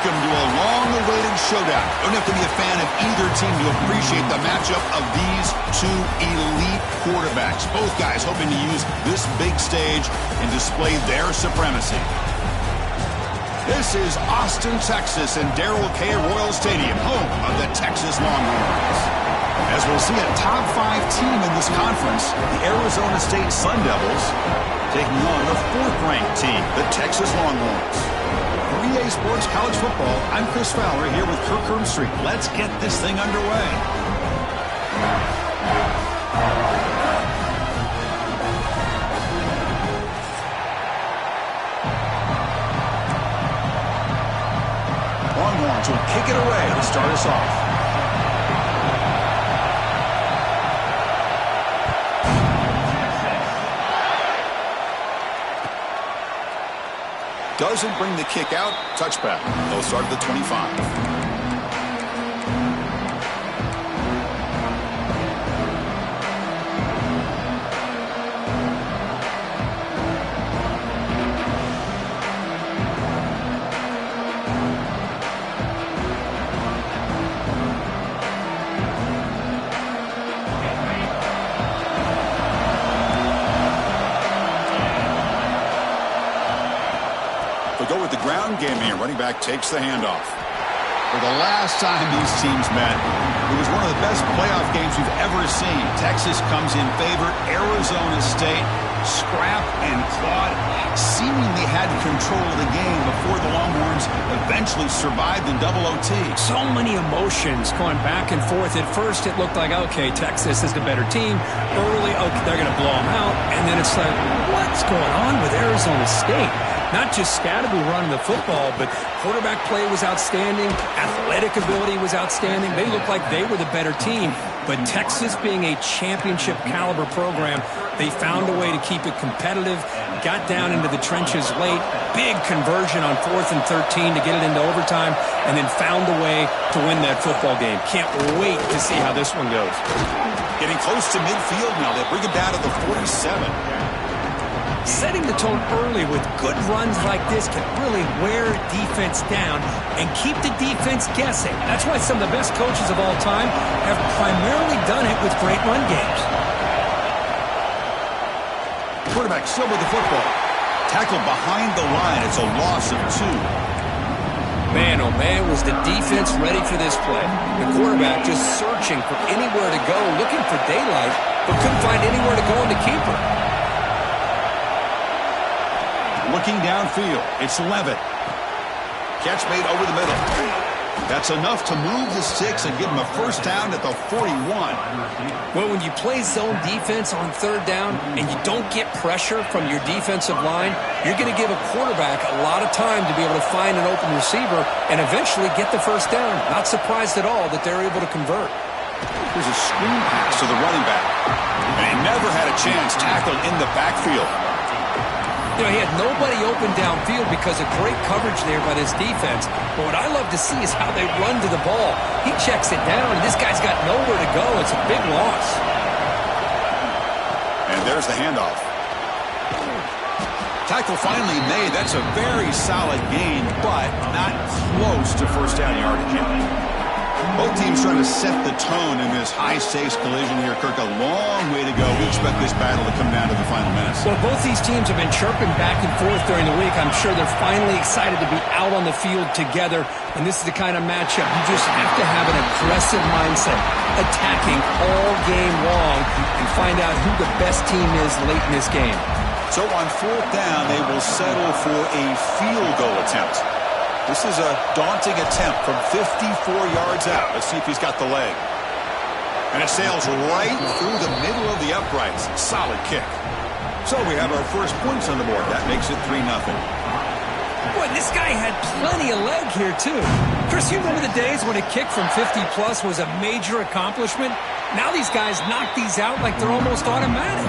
Welcome to a long-awaited showdown. You don't have to be a fan of either team to appreciate the matchup of these two elite quarterbacks. Both guys hoping to use this big stage and display their supremacy. This is Austin, Texas, and Darrell K. Royal Stadium, home of the Texas Longhorns. As we'll see a top 5 team in this conference, the Arizona State Sun Devils, taking on the 4th-ranked team, the Texas Longhorns. For EA Sports College Football, I'm Chris Fowler here with Kirk Herbstreit. Let's get this thing underway. Longhorns will kick it away to start us off. Doesn't bring the kick out. Touchback. They'll start at the 25. Go with the ground game here. Running back takes the handoff. For the last time these teams met, it was one of the best playoff games we've ever seen. Texas comes in favored. Arizona State scrapped and clawed, seemingly had control of the game before the Longhorns eventually survived in double OT. So many emotions going back and forth. At first, it looked like, okay, Texas is the better team. Early, okay, they're going to blow them out. And then it's like, what's going on with Arizona State? Not just scatterly running the football, but quarterback play was outstanding. Athletic ability was outstanding. They looked like they were the better team. But Texas, being a championship caliber program, they found a way to keep it competitive, got down into the trenches late, big conversion on 4th and 13 to get it into overtime, and then found a way to win that football game. Can't wait to see how this one goes. Getting close to midfield now. They bring it down to the 47. Setting the tone early with good runs like this can really wear defense down and keep the defense guessing. That's why some of the best coaches of all time have primarily done it with great run games. Quarterback still with the football. Tackled behind the line. It's a loss of 2. Man, oh man, was the defense ready for this play. The quarterback just searching for anywhere to go, looking for daylight, but couldn't find anywhere to go in the keeper. Looking downfield, it's Levitt. Catch made over the middle. That's enough to move the sticks and give him a first down at the 41. Well, when you play zone defense on 3rd down and you don't get pressure from your defensive line, you're going to give a quarterback a lot of time to be able to find an open receiver and eventually get the first down. Not surprised at all that they're able to convert. Here's a screen pass to the running back. And he never had a chance tackled in the backfield. You know, he had nobody open downfield because of great coverage there by this defense. But what I love to see is how they run to the ball. He checks it down, and this guy's got nowhere to go. It's a big loss. And there's the handoff. Tackle finally made. That's a very solid gain, but not close to first down yardage yet. Both teams trying to set the tone in this high-stakes collision here. Kirk, a long way to go. We expect this battle to come down to the final minutes. Well, both these teams have been chirping back and forth during the week. I'm sure they're finally excited to be out on the field together. And this is the kind of matchup you just have to have an aggressive mindset, attacking all game long and find out who the best team is late in this game. So on 4th down, they will settle for a field goal attempt. This is a daunting attempt from 54 yards out. Let's see if he's got the leg. And it sails right through the middle of the uprights. Solid kick. So we have our first points on the board. That makes it 3-0. Boy, this guy had plenty of leg here, too. Chris, you remember the days when a kick from 50-plus was a major accomplishment? Now these guys knock these out like they're almost automatic.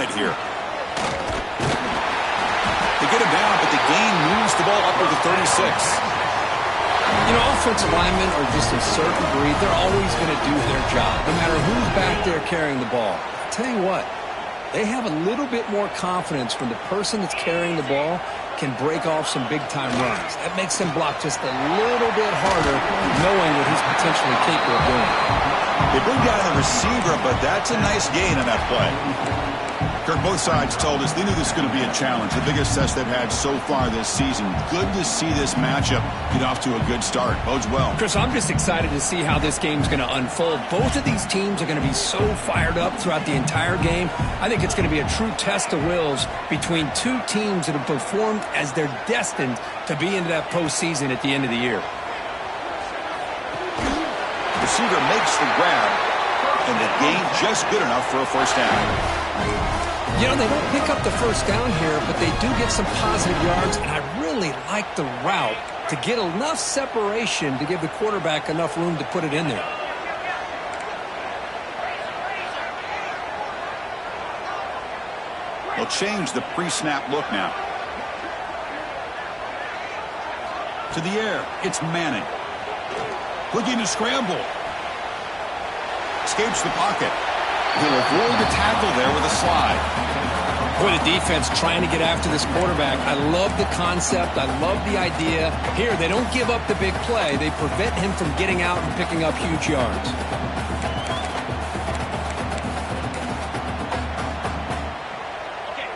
on it here. They get him down, but the gain moves the ball up to the 36. You know, offensive linemen are just a certain breed. They're always going to do their job, no matter who's back there carrying the ball. I'll tell you what, they have a little bit more confidence when the person that's carrying the ball can break off some big-time runs. That makes them block just a little bit harder, knowing what he's potentially capable of doing. They bring down the receiver, but that's a nice gain on that play. Kirk, both sides told us they knew this was going to be a challenge, the biggest test they've had so far this season. Good to see this matchup get off to a good start. Bodes well. Chris, I'm just excited to see how this game's going to unfold. Both of these teams are going to be so fired up throughout the entire game. I think it's going to be a true test of wills between two teams that have performed as they're destined to be into that postseason at the end of the year. Receiver makes the grab, and the gain just good enough for a first down. You know, they don't pick up the first down here, but they do get some positive yards, and I really like the route to get enough separation to give the quarterback enough room to put it in there. They'll change the pre-snap look now. To the air, it's Manning. Looking to scramble. Escapes the pocket. He'll avoid the tackle there with a slide. Boy, the defense trying to get after this quarterback. I love the concept. I love the idea. Here, they don't give up the big play. They prevent him from getting out and picking up huge yards.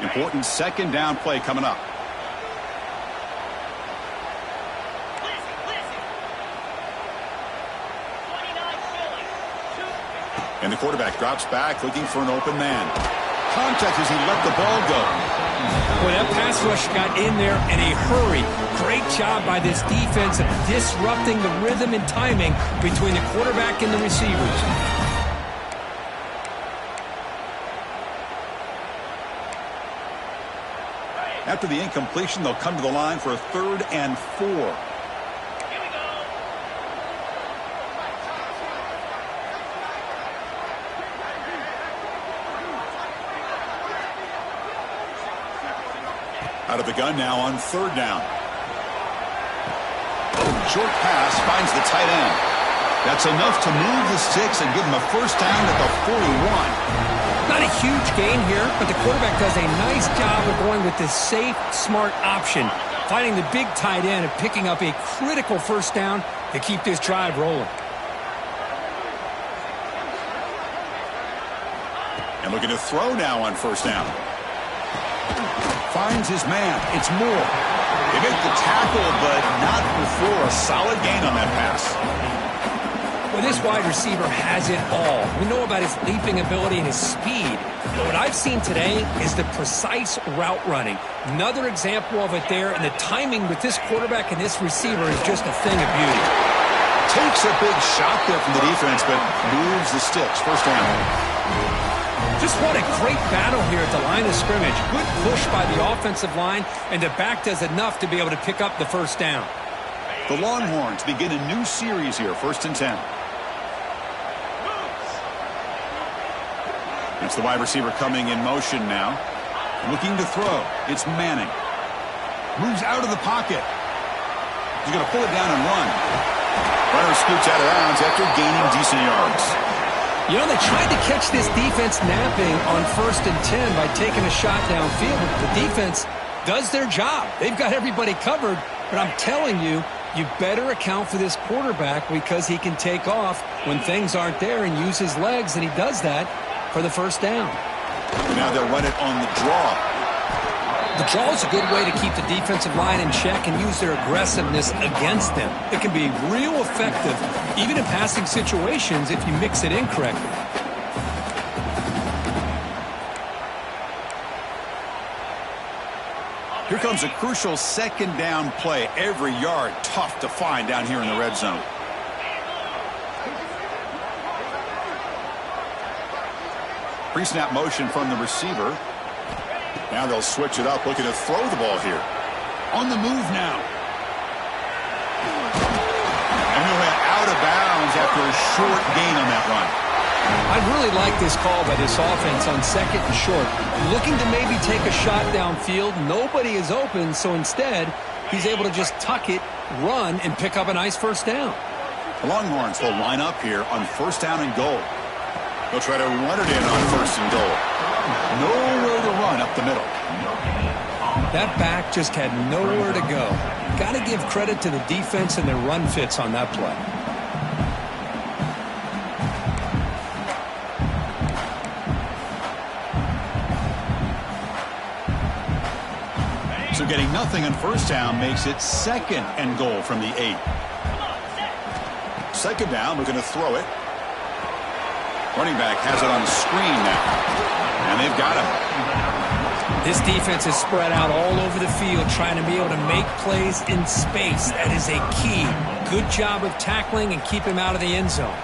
Important second down play coming up. And the quarterback drops back, looking for an open man. Contact as he let the ball go. Boy, that pass rush got in there in a hurry. Great job by this defense of disrupting the rhythm and timing between the quarterback and the receivers. After the incompletion, they'll come to the line for a 3rd and 4. Out of the gun now on 3rd down. Short pass finds the tight end. That's enough to move the sticks and give him a first down at the 41. Not a huge gain here, but the quarterback does a nice job of going with this safe, smart option, finding the big tight end and picking up a critical first down to keep this drive rolling. And looking to throw now on 1st down. Finds his man. It's Moore. They make the tackle, but not before a solid gain on that pass. Well, this wide receiver has it all. We know about his leaping ability and his speed. But what I've seen today is the precise route running. Another example of it there, and the timing with this quarterback and this receiver is just a thing of beauty. Takes a big shot there from the defense, but moves the sticks. First down. Just what a great battle here at the line of scrimmage. Good push by the offensive line, and the back does enough to be able to pick up the first down. The Longhorns begin a new series here, 1st and 10. It's the wide receiver coming in motion now. Looking to throw. It's Manning. Moves out of the pocket. He's going to pull it down and run. Runner scoots out of bounds after gaining decent yards. You know, they tried to catch this defense napping on 1st and 10 by taking a shot downfield. The defense does their job. They've got everybody covered, but I'm telling you, you better account for this quarterback because he can take off when things aren't there and use his legs, and he does that for the first down. Now they'll run it on the draw. The draw is a good way to keep the defensive line in check and use their aggressiveness against them. It can be real effective, even in passing situations, if you mix it in correctly. Here comes a crucial second down play. Every yard tough to find down here in the red zone. Pre-snap motion from the receiver. Now they'll switch it up, looking to throw the ball here. On the move now. And he went out of bounds after a short gain on that run. I really like this call by this offense on 2nd and short. Looking to maybe take a shot downfield. Nobody is open, so instead, he's able to just tuck it, run, and pick up a nice first down. The Longhorns will line up here on 1st down and goal. They'll try to run it in on 1st and goal. Nowhere to run up the middle. That back just had nowhere to go. Got to give credit to the defense and their run fits on that play. So getting nothing on 1st down makes it 2nd and goal from the 8. 2nd down, we're going to throw it. Running back has it on the screen now. And they've got him. This defense is spread out all over the field trying to be able to make plays in space. That is a key. Good job of tackling and keep him out of the end zone.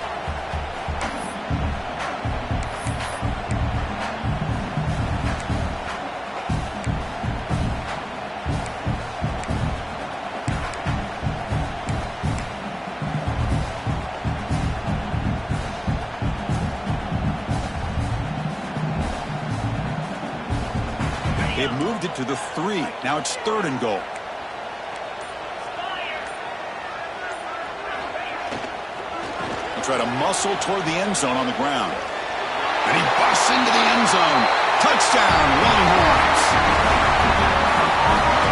They've moved it to the 3. Now it's 3rd and goal. They'll try to muscle toward the end zone on the ground. And he busts into the end zone. Touchdown, Longhorns.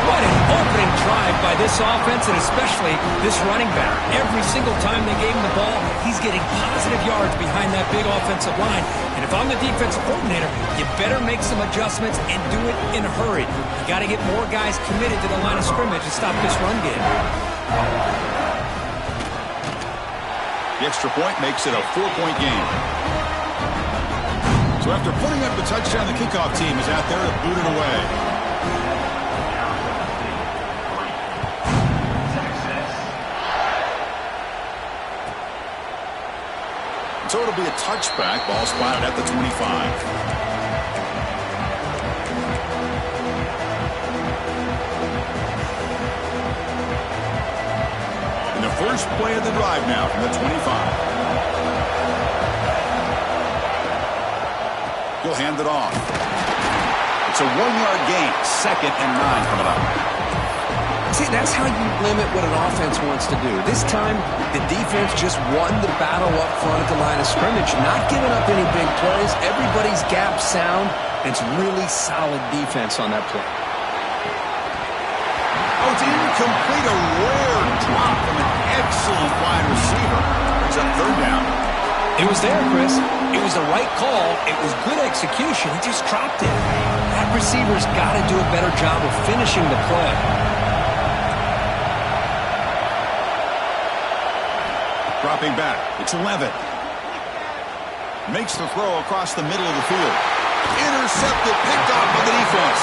What an opening drive by this offense, and especially this running back. Every single time they gave him the ball, he's getting positive yards behind that big offensive line. And if I'm the defensive coordinator, you better make some adjustments and do it in a hurry. You got to get more guys committed to the line of scrimmage to stop this run game. The extra point makes it a 4-point game. So after putting up the touchdown, the kickoff team is out there to boot it away. So it'll be a touchback. Ball spotted at the 25. And the first play of the drive now from the 25. He'll hand it off. It's a 1-yard gain. 2nd and 9 coming up. See, that's how you limit what an offense wants to do. This time, the defense just won the battle up front at the line of scrimmage, not giving up any big plays. Everybody's gap sound. It's really solid defense on that play. Oh, it's incomplete. A rare drop from an excellent wide receiver. Brings up 3rd down. It was there, Chris. It was the right call. It was good execution. He just dropped it. That receiver's got to do a better job of finishing the play. Dropping back. It's 11. Makes the throw across the middle of the field. Intercepted. Picked off by the defense.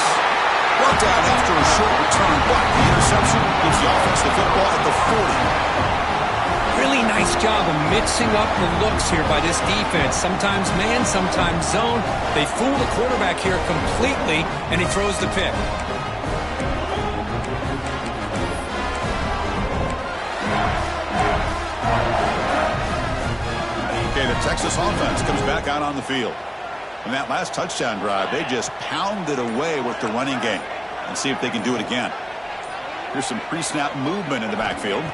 Brought down after a short return, but the interception gives the offense the football at the 40. Really nice job of mixing up the looks here by this defense. Sometimes man, sometimes zone. They fool the quarterback here completely, and he throws the pick. Okay, the Texas offense comes back out on the field. In that last touchdown drive, they just pounded away with the running game. And see if they can do it again. Here's some pre-snap movement in the backfield.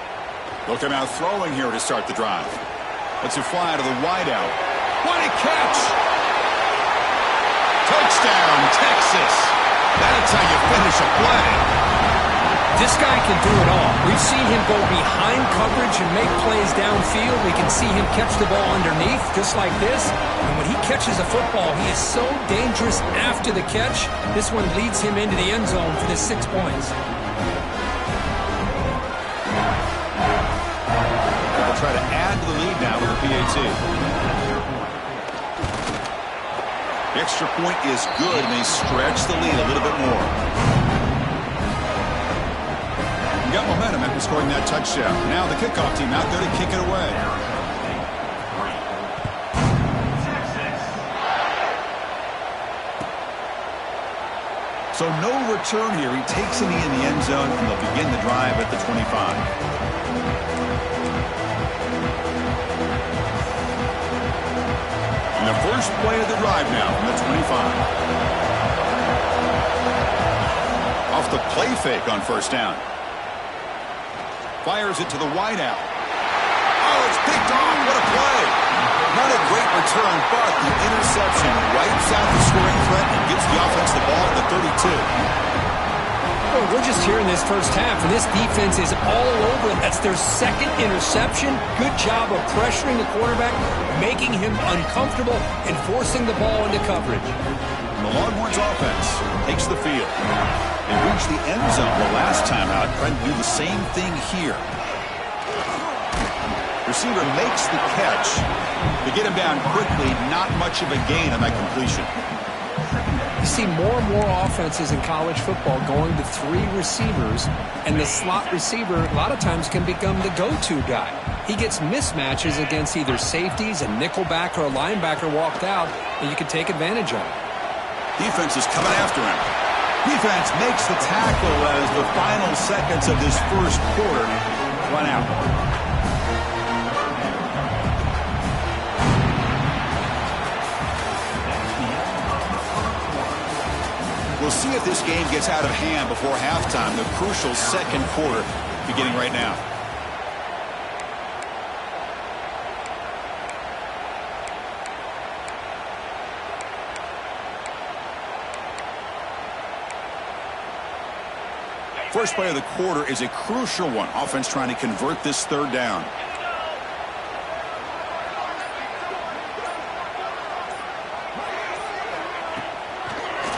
They'll come out throwing here to start the drive. Let's it fly to the wideout. What a catch! Touchdown, Texas! That's how you finish a play. This guy can do it all. We've seen him go behind coverage and make plays downfield. We can see him catch the ball underneath, just like this. And when he catches a football, he is so dangerous after the catch. This one leads him into the end zone for the 6 points. They'll try to add to the lead now with a PAT. The extra point is good, and they stretch the lead a little bit more. Got momentum after scoring that touchdown. Now the kickoff team out there to kick it away. So no return here. He takes it in the end zone, and they'll begin the drive at the 25. First play of the drive now from the 25. Off the play fake on first down. Fires it to the wideout. Oh, it's picked off. What a play. Not a great return, but the interception wipes out the scoring threat and gets the offense the ball at the 32. Well, we're just here in this first half, and this defense is all over it. That's their second interception. Good job of pressuring the quarterback, making him uncomfortable, and forcing the ball into coverage. And the Longhorns offense takes the field. They reached the end zone the last time out, trying to do the same thing here. Receiver makes the catch. To get him down quickly, not much of a gain on that completion. You see more and more offenses in college football going to 3 receivers, and the slot receiver a lot of times can become the go-to guy. He gets mismatches against either safeties, a nickelback, or a linebacker walked out, and you can take advantage of it. Defense is coming after him. Defense makes the tackle as the final seconds of this first quarter run out. We'll see if this game gets out of hand before halftime. The crucial second quarter beginning right now. First play of the quarter is a crucial one. Offense trying to convert this third down.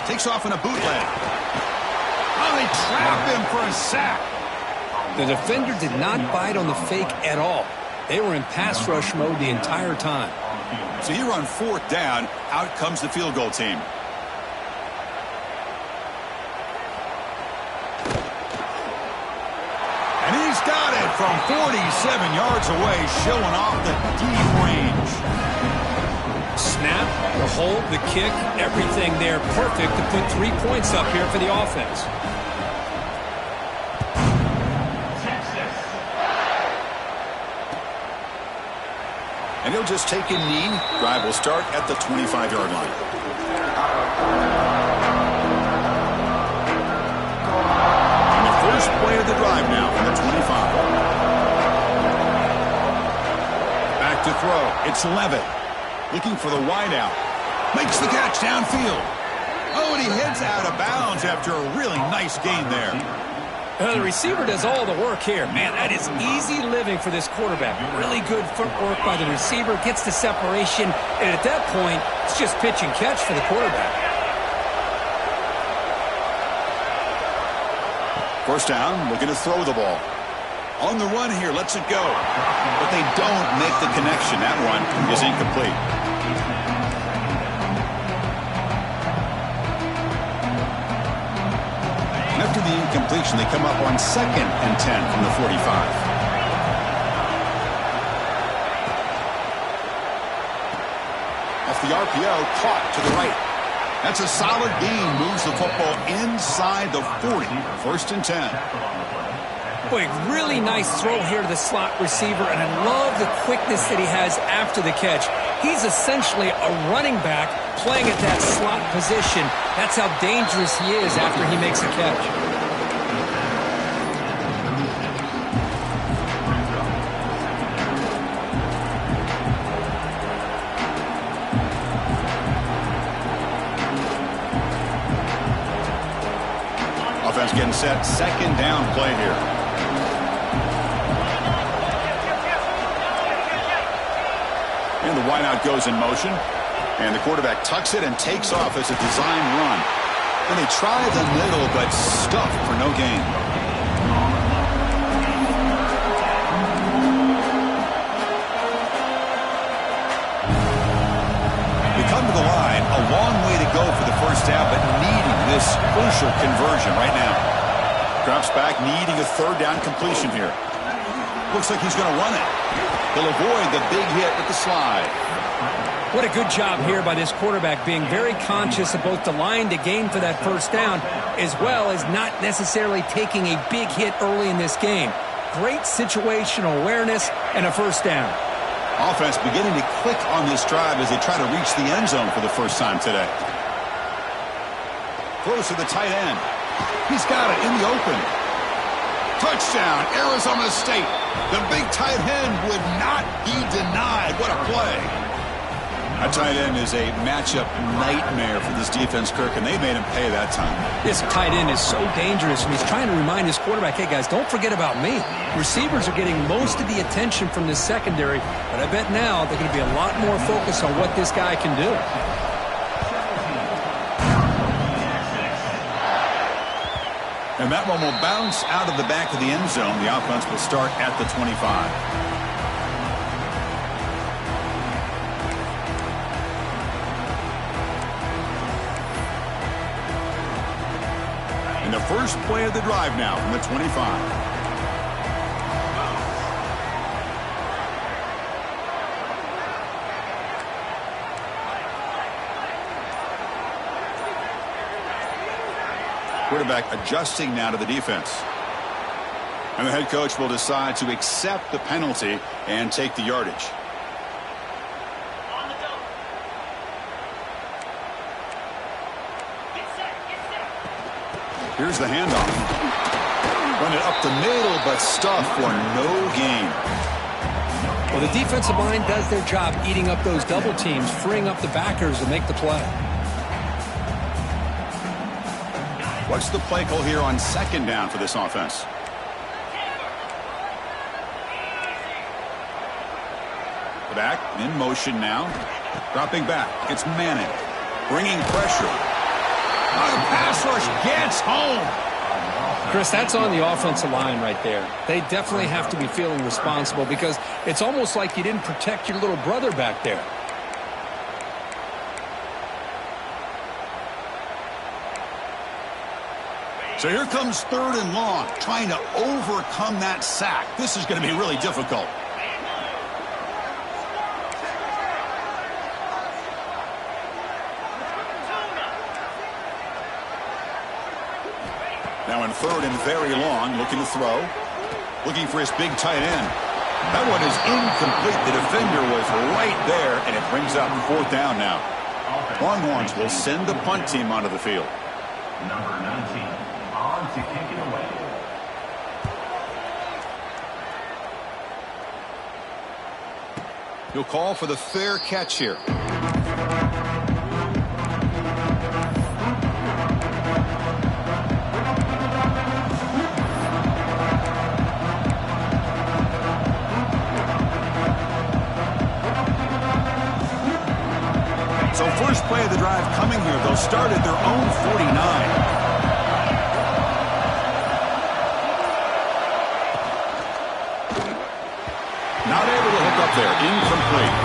Takes off in a bootleg. Oh, they trap him for a sack. The defender did not bite on the fake at all. They were in pass rush mode the entire time. So here on fourth down, out comes the field goal team. And he's got it from 47 yards away, showing off the deep range. Snap, the hold, the kick, everything there perfect to put 3 points up here for the offense. And he'll just take a knee. Drive will start at the 25-yard line. And the first play of the drive now from the 25. Back to throw. It's Levitt. Looking for the wideout. Makes the catch downfield. Oh, and he heads out of bounds after a really nice gain there. The receiver does all the work here. Man, that is easy living for this quarterback. Really good footwork by the receiver. Gets the separation. And at that point, it's just pitch and catch for the quarterback. First down, looking to throw the ball. On the run here, lets it go. But they don't make the connection. That one is incomplete. After the incompletion, they come up on 2nd and 10 from the 45. Off the RPO, caught to the right. That's a solid gain. Moves the football inside the 40. 1st and 10. Boy, really nice throw here to the slot receiver, and I love the quickness that he has after the catch. He's essentially a running back playing at that slot position. That's how dangerous he is after he makes a catch. Offense getting set. 2nd down play here. And the wideout goes in motion. And the quarterback tucks it and takes off as a design run. And they try the middle, but stuffed for no gain. We come to the line. A long way to go for the first down, but needing this crucial conversion right now. Drops back, needing a 3rd down completion here. Looks like he's going to run it. He'll avoid the big hit with the slide. What a good job here by this quarterback, being very conscious of both the line to gain for that first down, as well as not necessarily taking a big hit early in this game. Great situational awareness and a first down. Offense beginning to click on this drive as they try to reach the end zone for the first time today. Throws to the tight end. He's got it in the open. Touchdown, Arizona State. The big tight end would not be denied. What a play. A tight end is a matchup nightmare for this defense, Kirk, and they made him pay that time. This tight end is so dangerous, and he's trying to remind his quarterback, hey, guys, don't forget about me. Receivers are getting most of the attention from this secondary, but I bet now they're going to be a lot more focused on what this guy can do. And that one will bounce out of the back of the end zone. The offense will start at the 25. And the first play of the drive now from the 25. Quarterback adjusting now to the defense. And the head coach will decide to accept the penalty and take the yardage. Here's the handoff. Run it up the middle, but stuff for no gain. Well, the defensive line does their job eating up those double teams, freeing up the backers to make the play. What's the play call here on second down for this offense? The back in motion now. Dropping back. It's Manning. Bringing pressure. Oh, the pass rush gets home. Chris, that's on the offensive line right there. They definitely have to be feeling responsible because it's almost like you didn't protect your little brother back there. So here comes third and long, trying to overcome that sack. This is going to be really difficult. Now in third and very long, looking to throw. Looking for his big tight end. That one is incomplete. The defender was right there, and it brings up fourth down now. Longhorns will send the punt team onto the field. Number 19. To kick it away. He'll call for the fair catch here. So first play of the drive coming here. They'll start at their own 49. Not able to hook up there. Incomplete.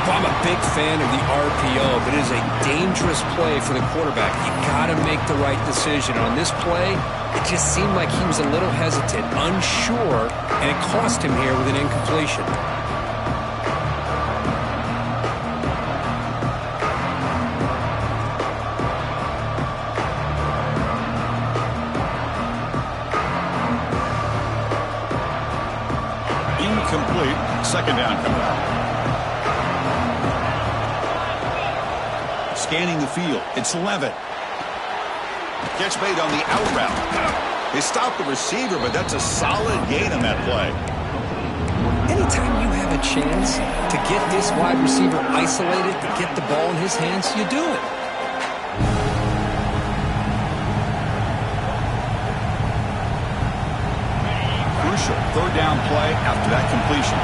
Well, I'm a big fan of the RPO, but it is a dangerous play for the quarterback. You got to make the right decision. On this play, it just seemed like he was a little hesitant, unsure, and it cost him here with an incompletion. Incomplete. Second down coming up. Scanning the field. It's Levitt. Catch made on the out route. They stopped the receiver, but that's a solid gain on that play. Anytime you have a chance to get this wide receiver isolated, to get the ball in his hands, you do it. Crucial third down play after that completion.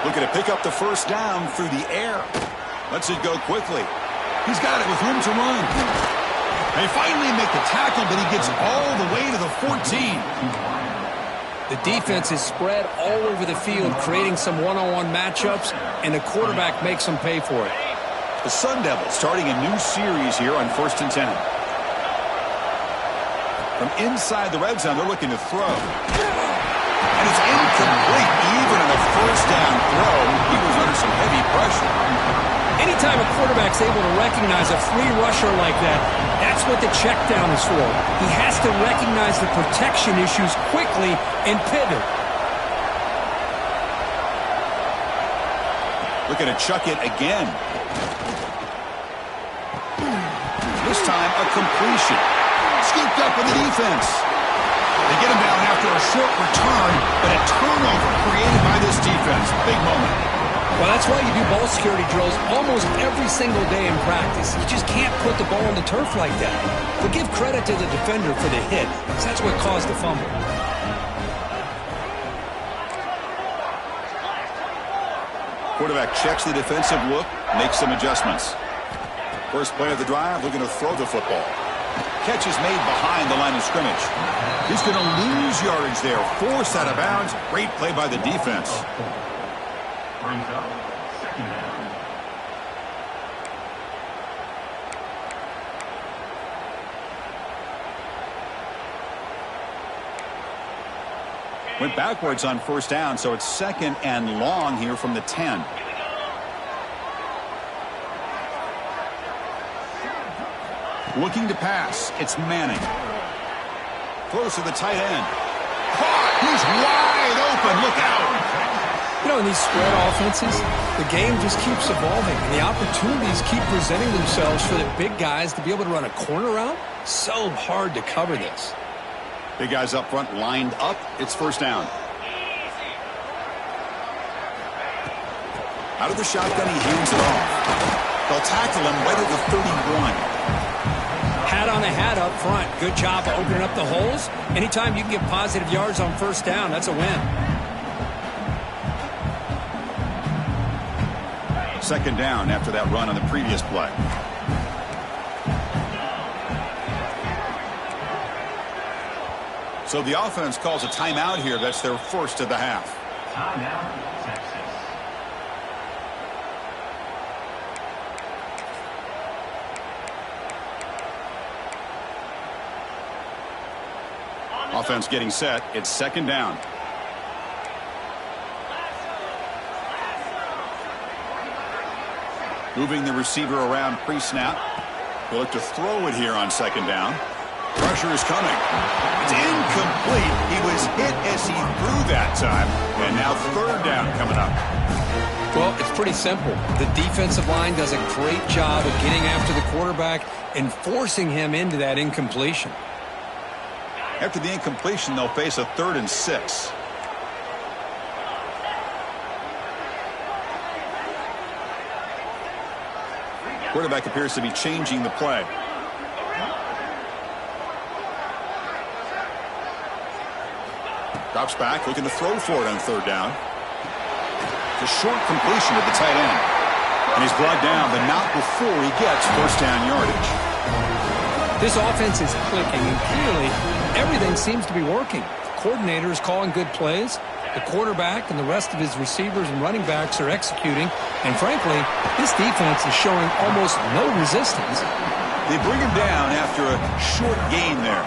Looking to pick up the first down through the air. Lets it go quickly. He's got it with room to run. They finally make the tackle, but he gets all the way to the 14. The defense is spread all over the field, creating some one-on-one matchups, and the quarterback makes them pay for it. The Sun Devils starting a new series here on 1st and 10. From inside the red zone, they're looking to throw. And it's incomplete. Even in a first down throw, he was under some heavy pressure. Anytime a quarterback's able to recognize a free rusher like that, that's what the check down is for. He has to recognize the protection issues quickly and pivot. Looking to chuck it again. This time a completion. Scooped up with the defense. They get him down after a short return, but a turnover created by this defense. Big moment. Well, that's why you do ball security drills almost every single day in practice. You just can't put the ball on the turf like that. But give credit to the defender for the hit, because that's what caused the fumble. Quarterback checks the defensive look, makes some adjustments. First play of the drive, looking to throw the football. Catch is made behind the line of scrimmage. He's going to lose yardage there. Forced out of bounds. Great play by the defense. Brings up second down. Went backwards on first down, so it's second and long here from the 10. Looking to pass. It's Manning. Throws to the tight end. Caught. He's wide open. Look out. You know, in these spread offenses, the game just keeps evolving, and the opportunities keep presenting themselves for the big guys to be able to run a corner route. So hard to cover this. Big guys up front lined up. It's first down. Out of the shotgun, he hands it off. They'll tackle him right at the 31. Hat on a hat up front. Good job of opening up the holes. Anytime you can get positive yards on first down, that's a win. Second down after that run on the previous play. So the offense calls a timeout here. That's their first of the half. Timeout, Texas. Offense getting set. It's second down. Moving the receiver around pre-snap. He'll look to throw it here on second down. Pressure is coming. It's incomplete. He was hit as he threw that time. And now third down coming up. Well, it's pretty simple. The defensive line does a great job of getting after the quarterback and forcing him into that incompletion. After the incompletion, they'll face a 3rd and 6. Quarterback appears to be changing the play. Drops back, looking to throw for it on third down. It's a short completion to the tight end. And he's brought down, but not before he gets first down yardage. This offense is clicking, and clearly everything seems to be working. The coordinator is calling good plays. The quarterback and the rest of his receivers and running backs are executing. And frankly, this defense is showing almost no resistance. They bring him down after a short gain there.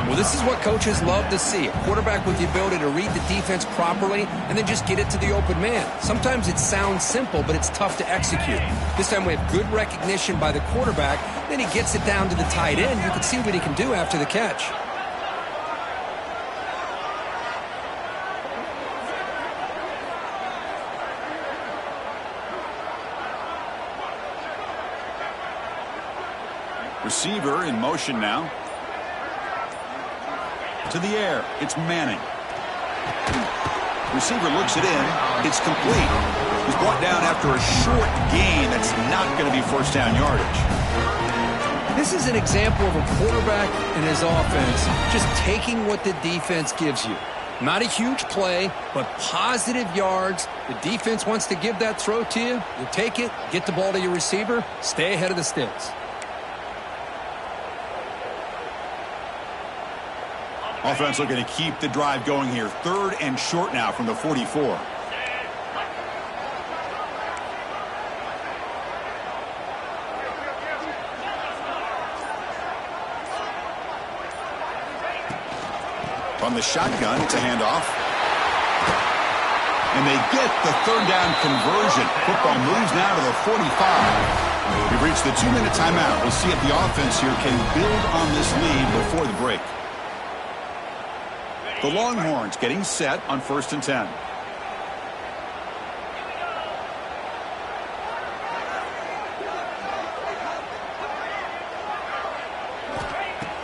Well, this is what coaches love to see. A quarterback with the ability to read the defense properly and then just get it to the open man. Sometimes it sounds simple, but it's tough to execute. This time we have good recognition by the quarterback. Then he gets it down to the tight end. You can see what he can do after the catch. Receiver in motion now. To the air. It's Manning. Receiver looks it in. It's complete. He's brought down after a short gain. That's not going to be first down yardage. This is an example of a quarterback and his offense just taking what the defense gives you. Not a huge play, but positive yards. The defense wants to give that throw to you. You take it, get the ball to your receiver, stay ahead of the sticks. Offense looking to keep the drive going here. 3rd and short now from the 44. From the shotgun, it's a handoff. And they get the third down conversion. Football moves now to the 45. We've reached the 2-minute timeout. We'll see if the offense here can build on this lead before the break. The Longhorns getting set on 1st and 10.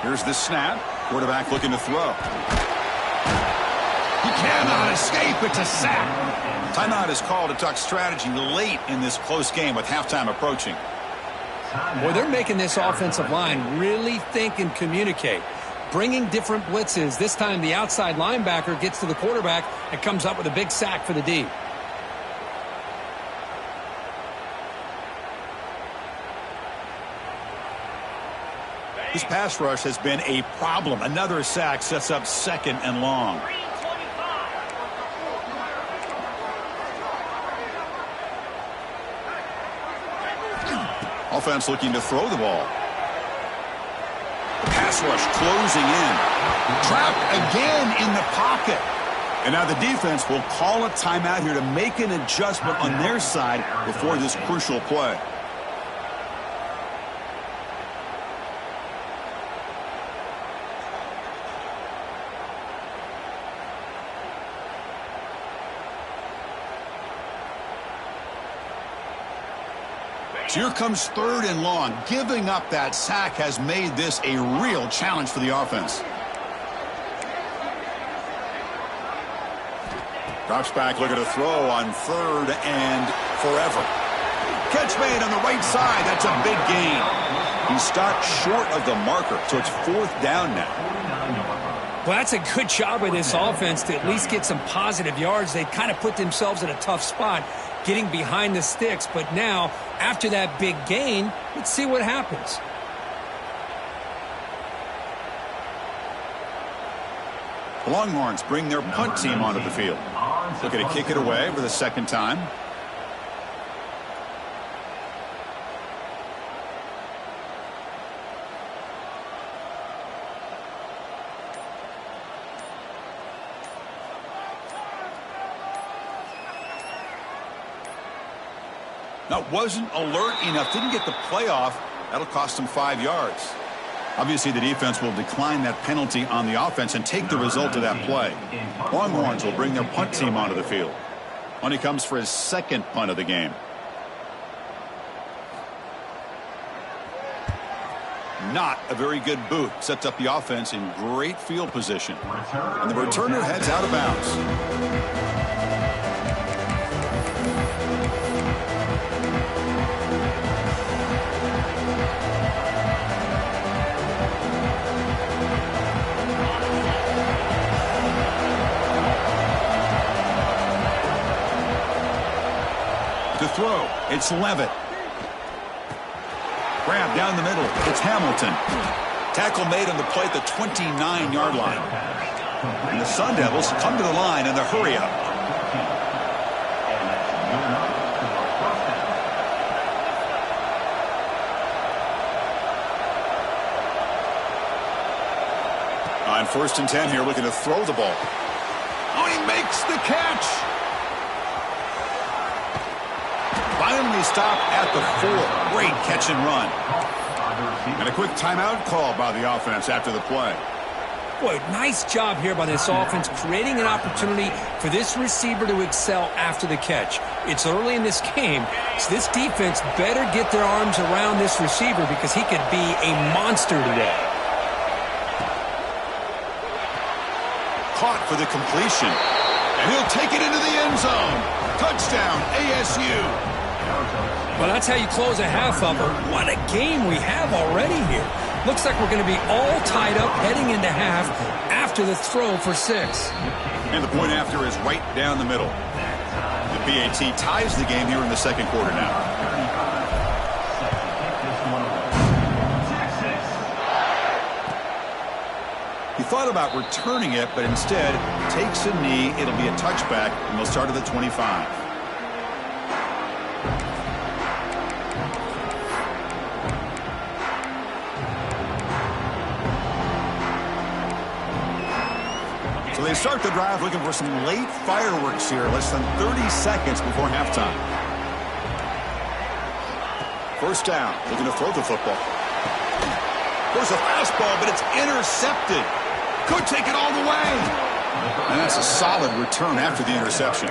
Here's the snap. Quarterback looking to throw. He cannot escape. It's a sack. Timeout is called to talk strategy late in this close game with halftime approaching. Boy, they're making this offensive line really think and communicate. Bringing different blitzes. This time the outside linebacker gets to the quarterback and comes up with a big sack for the D. This pass rush has been a problem. Another sack sets up 2nd and long. Offense looking to throw the ball. Pass rush closing in. Trapped again in the pocket. And now the defense will call a timeout here to make an adjustment on their side before this crucial play. So here comes 3rd and long. Giving up that sack has made this a real challenge for the offense. Drops back, looking to throw on 3rd and forever. Catch made on the right side. That's a big gain. He stopped short of the marker, so it's 4th down now. Well, that's a good job by this offense to at least get some positive yards. They kind of put themselves in a tough spot, getting behind the sticks. But now, after that big gain, let's see what happens. The Longhorns bring their punt team onto the field. Looking to kick it away for the 2nd time. Now, wasn't alert enough, didn't get the playoff. That'll cost him 5 yards. Obviously, the defense will decline that penalty on the offense and take the result of that play. Longhorns will bring their punt team onto the field. When he comes for his 2nd punt of the game. Not a very good boot. Sets up the offense in great field position. And the returner heads out of bounds. To throw, it's Levitt. Grab down the middle, it's Hamilton. Tackle made on the play at the 29-yard line. And the Sun Devils come to the line in the hurry-up. On 1st and 10 here, looking to throw the ball. Oh, he makes the catch. Finally stopped at the 4. Great catch and run. And a quick timeout call by the offense after the play. Boy, nice job here by this offense, creating an opportunity for this receiver to excel after the catch. It's early in this game, so this defense better get their arms around this receiver because he could be a monster today. Caught for the completion. And he'll take it into the end zone. Touchdown, ASU. Well, that's how you close a half up. What a game we have already here. Looks like we're going to be all tied up heading into half after the throw for 6. And the point after is right down the middle. The PAT ties the game here in the 2nd quarter now. He thought about returning it, but instead takes a knee. It'll be a touchback, and they'll start at the 25. So They start the drive looking for some late fireworks here, less than 30 seconds before halftime. First down, looking to throw the football. There's a fastball, but it's intercepted. Could take it all the way. And that's a solid return after the interception.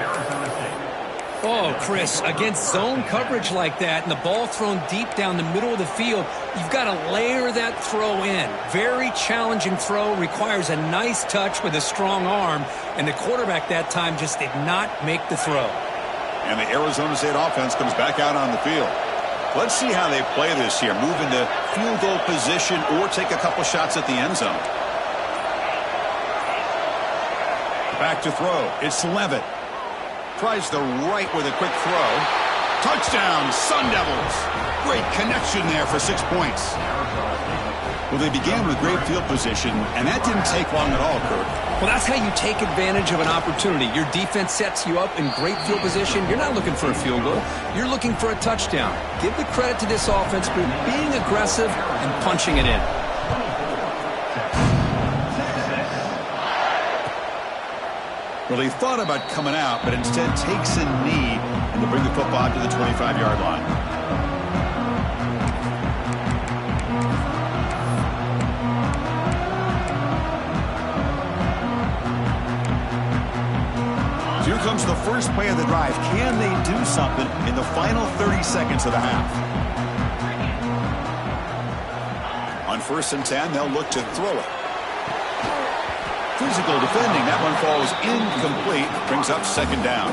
Oh, Chris, against zone coverage like that and the ball thrown deep down the middle of the field, you've got to layer that throw in. Very challenging throw, requires a nice touch with a strong arm, and the quarterback that time just did not make the throw. And the Arizona State offense comes back out on the field. Let's see how they play this here. Move into field goal position or take a couple shots at the end zone. Back to throw. It's Levitt. Tries the right with a quick throw. Touchdown, Sun Devils. Great connection there for 6 points. Well, they began with great field position, and that didn't take long at all, Kurt. Well, that's how you take advantage of an opportunity. Your defense sets you up in great field position. You're not looking for a field goal. You're looking for a touchdown. Give the credit to this offense for being aggressive and punching it in. Well, he thought about coming out, but instead takes a knee and to bring the football to the 25-yard line. Here comes the first play of the drive. Can they do something in the final 30 seconds of the half? On 1st and 10, they'll look to throw it. Physical defending. That one falls incomplete. Brings up 2nd down.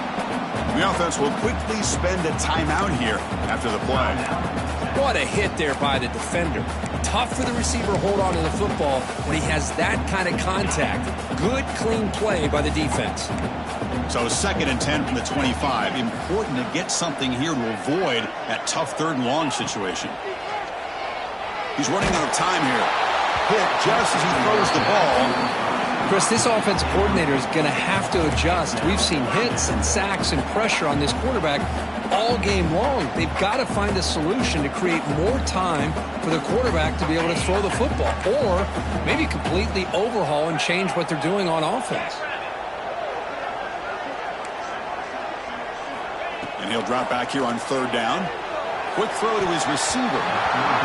The offense will quickly spend a timeout here after the play. What a hit there by the defender. Tough for the receiver to hold on to the football when he has that kind of contact. Good, clean play by the defense. So 2nd and 10 from the 25. Important to get something here to avoid that tough 3rd and long situation. He's running out of time here. Hit just as he throws the ball. Chris, this offense coordinator is going to have to adjust. We've seen hits and sacks and pressure on this quarterback all game long. They've got to find a solution to create more time for the quarterback to be able to throw the football, or maybe completely overhaul and change what they're doing on offense. And he'll drop back here on 3rd down. Quick throw to his receiver.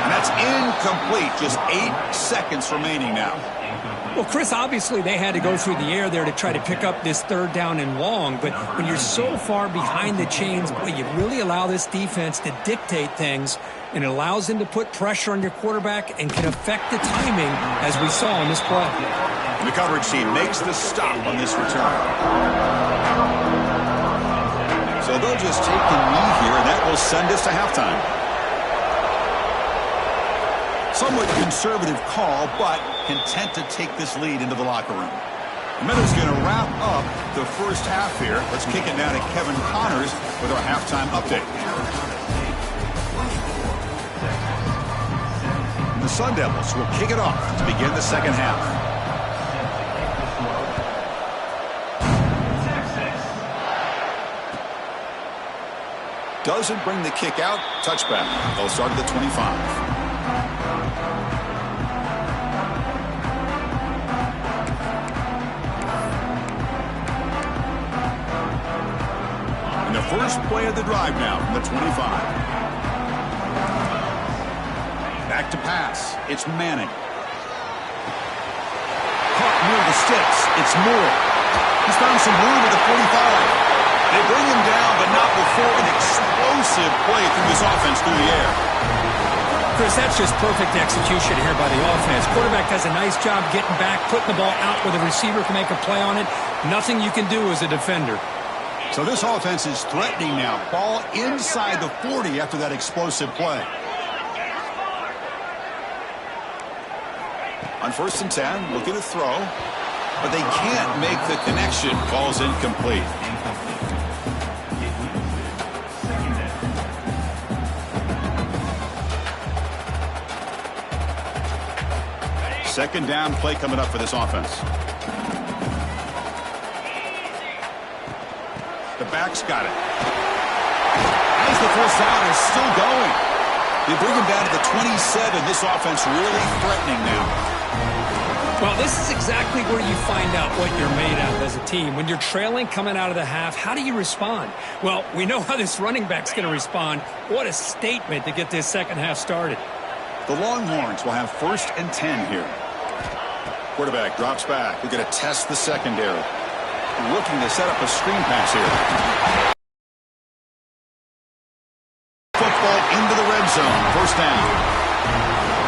And that's incomplete. Just 8 seconds remaining now. Well, Chris, obviously they had to go through the air there to try to pick up this 3rd down and long, but when you're so far behind the chains, boy, you really allow this defense to dictate things, and it allows them to put pressure on your quarterback and can affect the timing, as we saw in this play. And the coverage team makes the stop on this return. So they'll just take the knee here, and that will send us to halftime. Somewhat conservative call, but content to take this lead into the locker room. The Meadows going to wrap up the first half here. Let's kick it down to Kevin Connors with our halftime update. And the Sun Devils will kick it off to begin the 2nd half. Doesn't bring the kick out. Touchback. They'll start at the 25. And the first play of the drive now from the 25. Back to pass. It's Manning. Caught near the sticks. It's Moore. He's found some room at the 45. They bring him down, but not before an explosive play through this offense through the air. Chris, that's just perfect execution here by the offense. Quarterback does a nice job getting back, putting the ball out where the receiver can make a play on it. Nothing you can do as a defender. So this offense is threatening now. Ball inside the 40 after that explosive play. On 1st and 10, looking to throw, but they can't make the connection. Ball's incomplete. 2nd down play coming up for this offense. The back's got it. As the first down is still going. They bring him down to the 27. This offense really threatening now. Well, this is exactly where you find out what you're made of as a team. When you're trailing coming out of the half, how do you respond? Well, we know how this running back's going to respond. What a statement to get this second half started. The Longhorns will have 1st and 10 here. Quarterback drops back. They're going to test the secondary. Looking to set up a screen pass here. Football into the red zone. 1st down.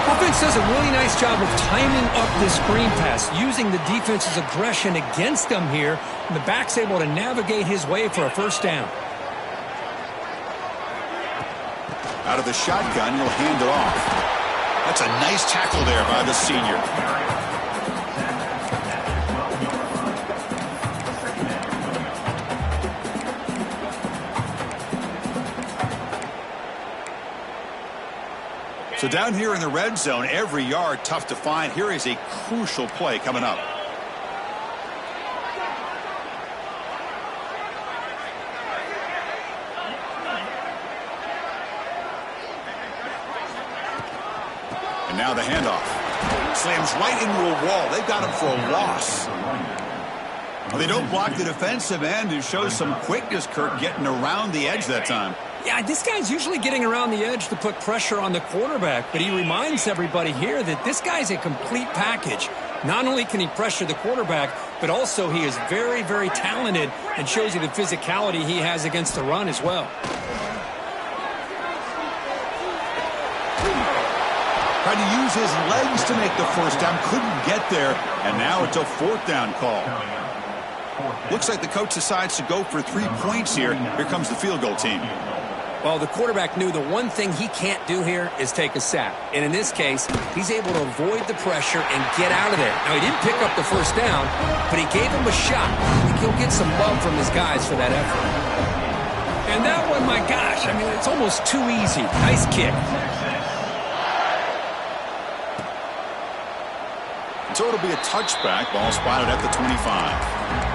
Offense does a really nice job of timing up this screen pass, using the defense's aggression against them here. And the back's able to navigate his way for a 1st down. Out of the shotgun, he'll hand it off. That's a nice tackle there by the senior. So down here in the red zone, every yard tough to find. Here is a crucial play coming up. And now the handoff. Slams right into a wall. They've got him for a loss. They don't block the defensive end, who shows some quickness, Kirk, getting around the edge that time. Yeah, this guy's usually getting around the edge to put pressure on the quarterback, but he reminds everybody here that this guy's a complete package. Not only can he pressure the quarterback, but also he is very, very talented and shows you the physicality he has against the run as well. Tried to use his legs to make the 1st down, couldn't get there, and now it's a 4th down call. Looks like the coach decides to go for 3 points here. Here comes the field goal team. Well, the quarterback knew the one thing he can't do here is take a sack. And in this case, he's able to avoid the pressure and get out of there. Now, he didn't pick up the 1st down, but he gave him a shot. I think he'll get some love from his guys for that effort. And that one, my gosh, I mean, it's almost too easy. Nice kick. So it'll be a touchback. Ball spotted at the 25.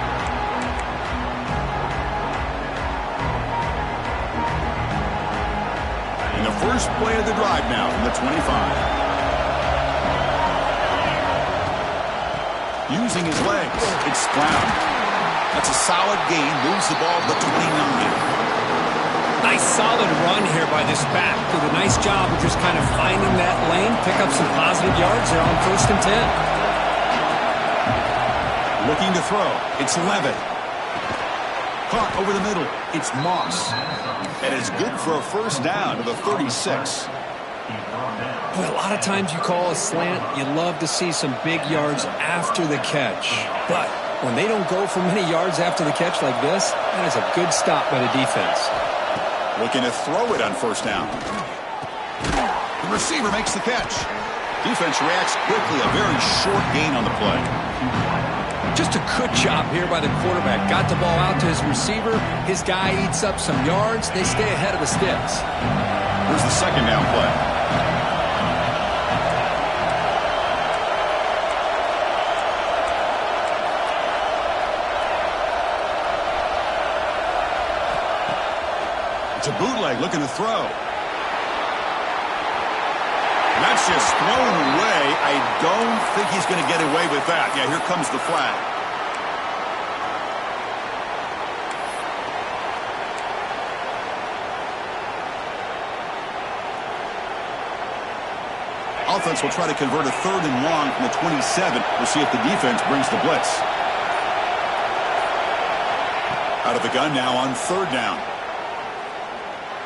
And the first play of the drive now from the 25. Using his legs. It's Brown. That's a solid gain. Moves the ball to the 29. Nice solid run here by this back. Did a nice job of just kind of finding that lane. Pick up some positive yards there on 1st and 10. Looking to throw. It's Levitt. Caught over the middle. It's Moss. And it's good for a 1st down to the 36. Boy, a lot of times you call a slant, you love to see some big yards after the catch. But when they don't go for many yards after the catch like this, that is a good stop by the defense. Looking to throw it on 1st down. The receiver makes the catch. Defense reacts quickly. A very short gain on the play. Just a good job here by the quarterback. Got the ball out to his receiver. His guy eats up some yards. They stay ahead of the sticks. Here's the 2nd down play. It's a bootleg looking to throw. And that's just thrown away. I don't think he's going to get away with that. Yeah, here comes the flag. Offense will try to convert a 3rd and long from the 27. We'll see if the defense brings the blitz. Out of the gun now on 3rd down.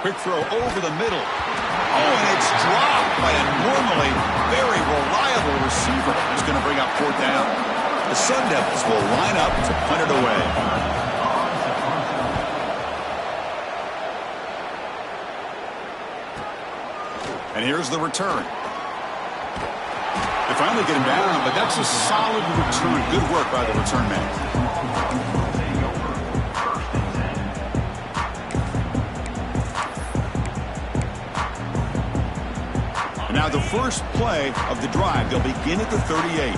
Quick throw over the middle. Oh, and it's dropped by a normally very reliable receiver. Who's going to bring up 4th down. The Sun Devils will line up to punt it away. And here's the return. They finally get him down, but that's a solid return. Good work by the return man. Now the first play of the drive. They'll begin at the 38.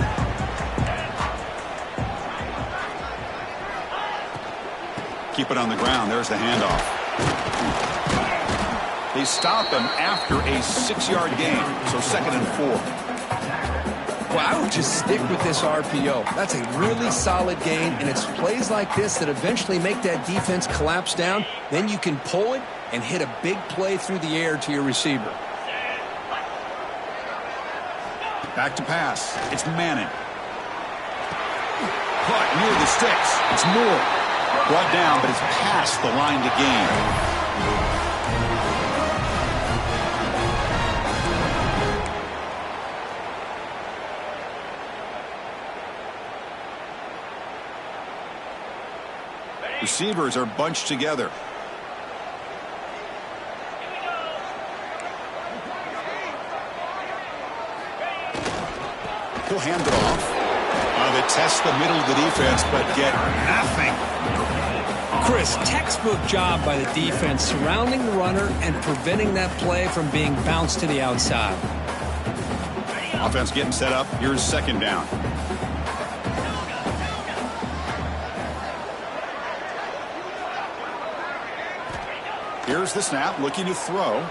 Keep it on the ground. There's the handoff. They stop him after a 6-yard gain, so 2nd and 4. Well, I would just stick with this RPO. That's a really solid gain, and it's plays like this that eventually make that defense collapse down. Then you can pull it and hit a big play through the air to your receiver. Back to pass. It's Manning. Caught near the sticks. It's Moore. Brought down, but it's past the line to gain. Receivers are bunched together. He'll hand it off. They test the middle of the defense, but get nothing. Chris, textbook job by the defense surrounding the runner and preventing that play from being bounced to the outside. Offense getting set up. Here's second down. Here's the snap, looking to throw.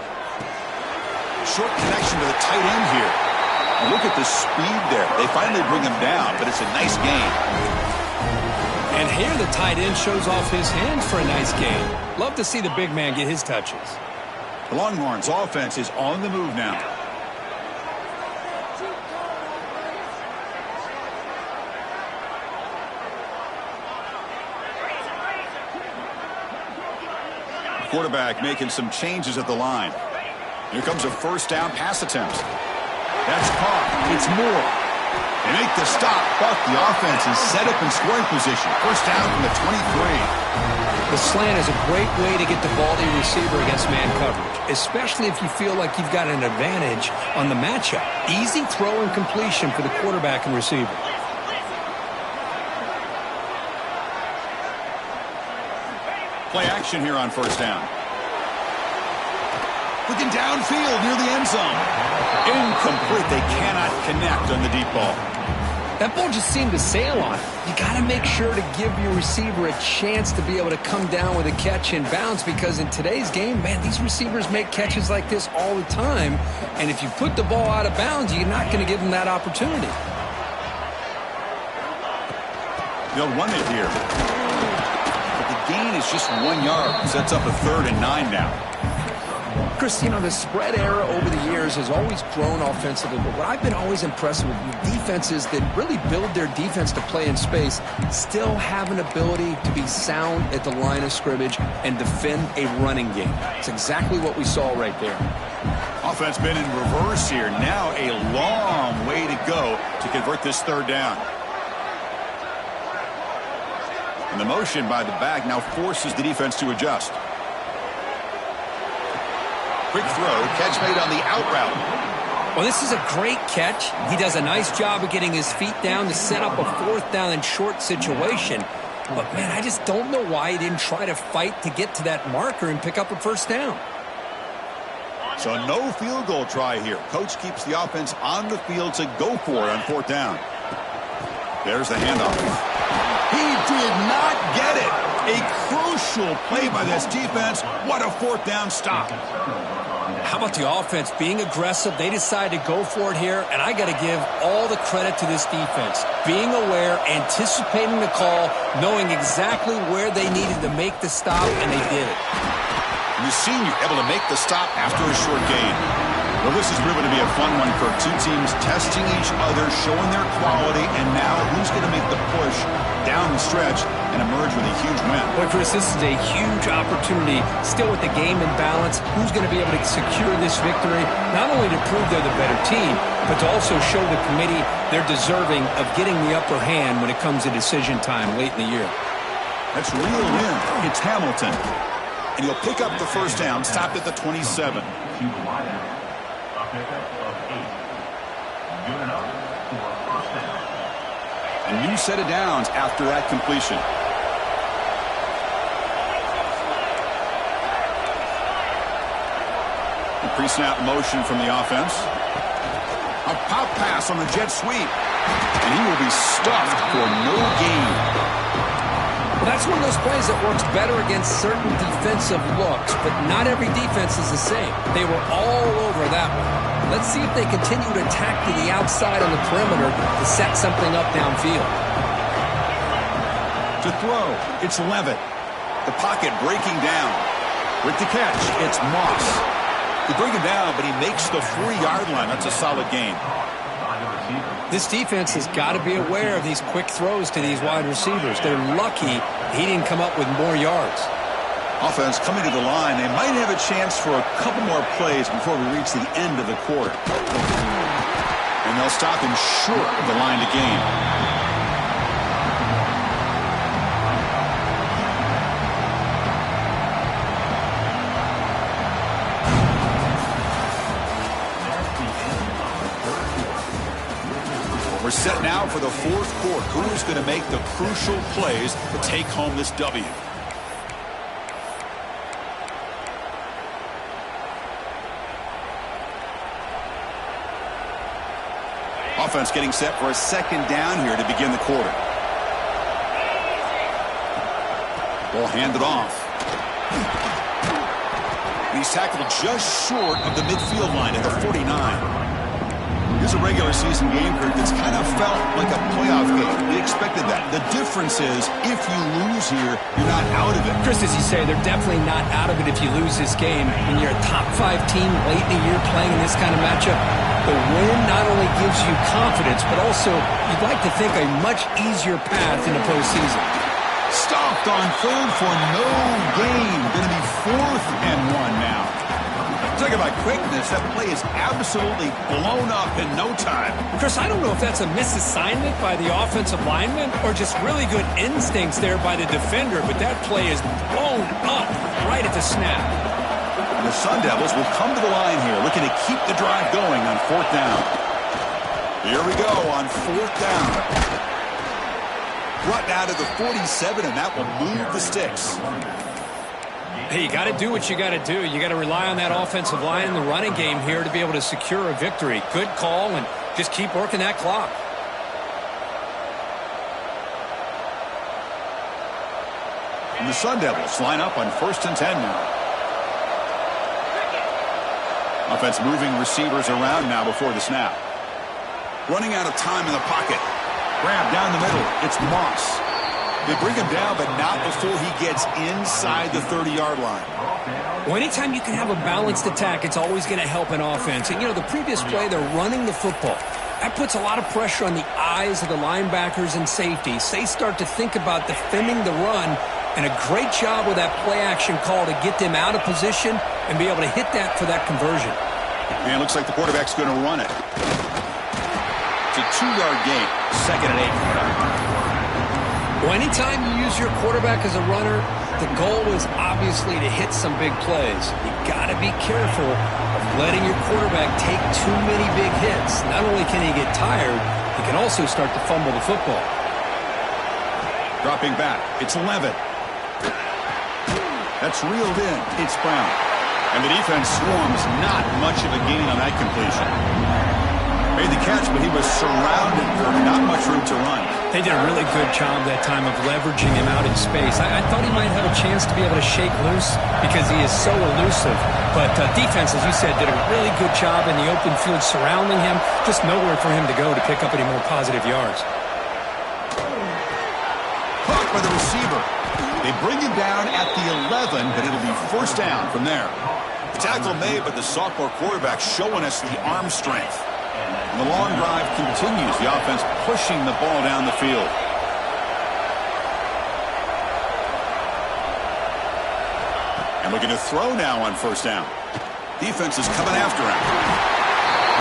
Short connection to the tight end here. And look at the speed there. They finally bring him down, but it's a nice gain. And here the tight end shows off his hands for a nice gain. Love to see the big man get his touches. The Longhorns offense is on the move now. Quarterback making some changes at the line. Here comes a first down pass attempt. That's caught. It's Moore. They make the stop, but the offense is set up in scoring position. First down from the 23. The slant is a great way to get the ball to your receiver against man coverage, especially if you feel like you've got an advantage on the matchup. Easy throw and completion for the quarterback and receiver. Play action here on first down. Looking downfield near the end zone. Incomplete. They cannot connect on the deep ball. That ball just seemed to sail on it. You got to make sure to give your receiver a chance to be able to come down with a catch and bounce, because in today's game, man, these receivers make catches like this all the time. And if you put the ball out of bounds, you're not going to give them that opportunity. They'll run it here. Gain is just 1 yard. Sets up a 3rd and 9 now. Chris, you know, the spread era over the years has always grown offensively, but what I've been always impressed with defenses that really build their defense to play in space still have an ability to be sound at the line of scrimmage and defend a running game. It's exactly what we saw right there. Offense been in reverse here. Now a long way to go to convert this 3rd down. And the motion by the back now forces the defense to adjust. Quick throw, catch made on the out route. Well, this is a great catch. He does a nice job of getting his feet down to set up a 4th down and short situation. But, man, I just don't know why he didn't try to fight to get to that marker and pick up a 1st down. So no field goal try here. Coach keeps the offense on the field to go for it on 4th down. There's the handoff. He did not get it. A crucial play by this defense. What a 4th down stop. How about the offense being aggressive? They decide to go for it here, and I got to give all the credit to this defense. Being aware, anticipating the call, knowing exactly where they needed to make the stop, and they did it. The senior able to make the stop after a short gain. Well, this is really going to be a fun one for two teams testing each other, showing their quality, and now who's going to make the push down the stretch and emerge with a huge win. Boy, Chris, this is a huge opportunity. Still with the game in balance, who's going to be able to secure this victory, not only to prove they're the better team, but to also show the committee they're deserving of getting the upper hand when it comes to decision time late in the year. That's real in. It's Hamilton. And he'll pick up the first down, stopped at the 27. A new set of downs after that completion. A pre-snap motion from the offense. A pop pass on the jet sweep. And he will be stuffed for no gain. That's one of those plays that works better against certain defensive looks, but not every defense is the same. They were all over that one. Let's see if they continue to attack to the outside on the perimeter to set something up downfield. To throw, it's Levitt. The pocket breaking down. With the catch, it's Moss. They bring him down, but he makes the 4-yard line. That's a solid gain. This defense has got to be aware of these quick throws to these wide receivers. They're lucky he didn't come up with more yards. Offense coming to the line. They might have a chance for a couple more plays before we reach the end of the quarter. And they'll stop him short of the line to gain. We're set now for the fourth quarter. Who's going to make the crucial plays to take home this W? Offense getting set for a second down here to begin the quarter. Ball handed off. He's tackled just short of the midfield line at the 49. Here's a regular season game period that's kind of felt like a playoff game. We expected that. The difference is if you lose here, you're not out of it. Chris, as you say, they're definitely not out of it if you lose this game. When you're a top-5 team late in the year playing in this kind of matchup, the win not only gives you confidence, but also you'd like to think a much easier path in the postseason. Stopped on third for no gain. Going to be 4th and 1 now. Talk about quickness. That play is absolutely blown up in no time. Chris, I don't know if that's a misassignment by the offensive lineman or just really good instincts there by the defender, but that play is blown up right at the snap. And the Sun Devils will come to the line here, looking to keep the drive going on 4th down. Here we go on 4th down. Brought down to the 47, and that will move the sticks. Hey, you got to do what you got to do. You got to rely on that offensive line in the running game here to be able to secure a victory. Good call, and just keep working that clock. And the Sun Devils line up on 1st and 10 now. Offense moving receivers around now before the snap. Running out of time in the pocket. Grab down the middle. It's Moss. They bring him down, but not before he gets inside the 30-yard line. Well, anytime you can have a balanced attack, it's always going to help an offense. And, you know, the previous play, they're running the football. That puts a lot of pressure on the eyes of the linebackers and safeties. They start to think about defending the run, and a great job with that play-action call to get them out of position and be able to hit that for that conversion. And it looks like the quarterback's going to run it. It's a 2-yard gain, 2nd and 8. Well, anytime you use your quarterback as a runner, the goal is obviously to hit some big plays. You got to be careful of letting your quarterback take too many big hits. Not only can he get tired, he can also start to fumble the football. Dropping back, it's Levitt. That's reeled in. It's Brown. And the defense swarms, not much of a gain on that completion. Made the catch, but he was surrounded for not much room to run. They did a really good job that time of leveraging him out in space. I thought he might have a chance to be able to shake loose because he is so elusive. But defense, as you said, did a really good job in the open field surrounding him. Just nowhere for him to go to pick up any more positive yards. Caught by the receiver. They bring him down at the 11, but it'll be 1st down from there. The tackle made, but the sophomore quarterback showing us the arm strength. And the long drive continues. The offense pushing the ball down the field. And looking to throw now on 1st down. Defense is coming after him.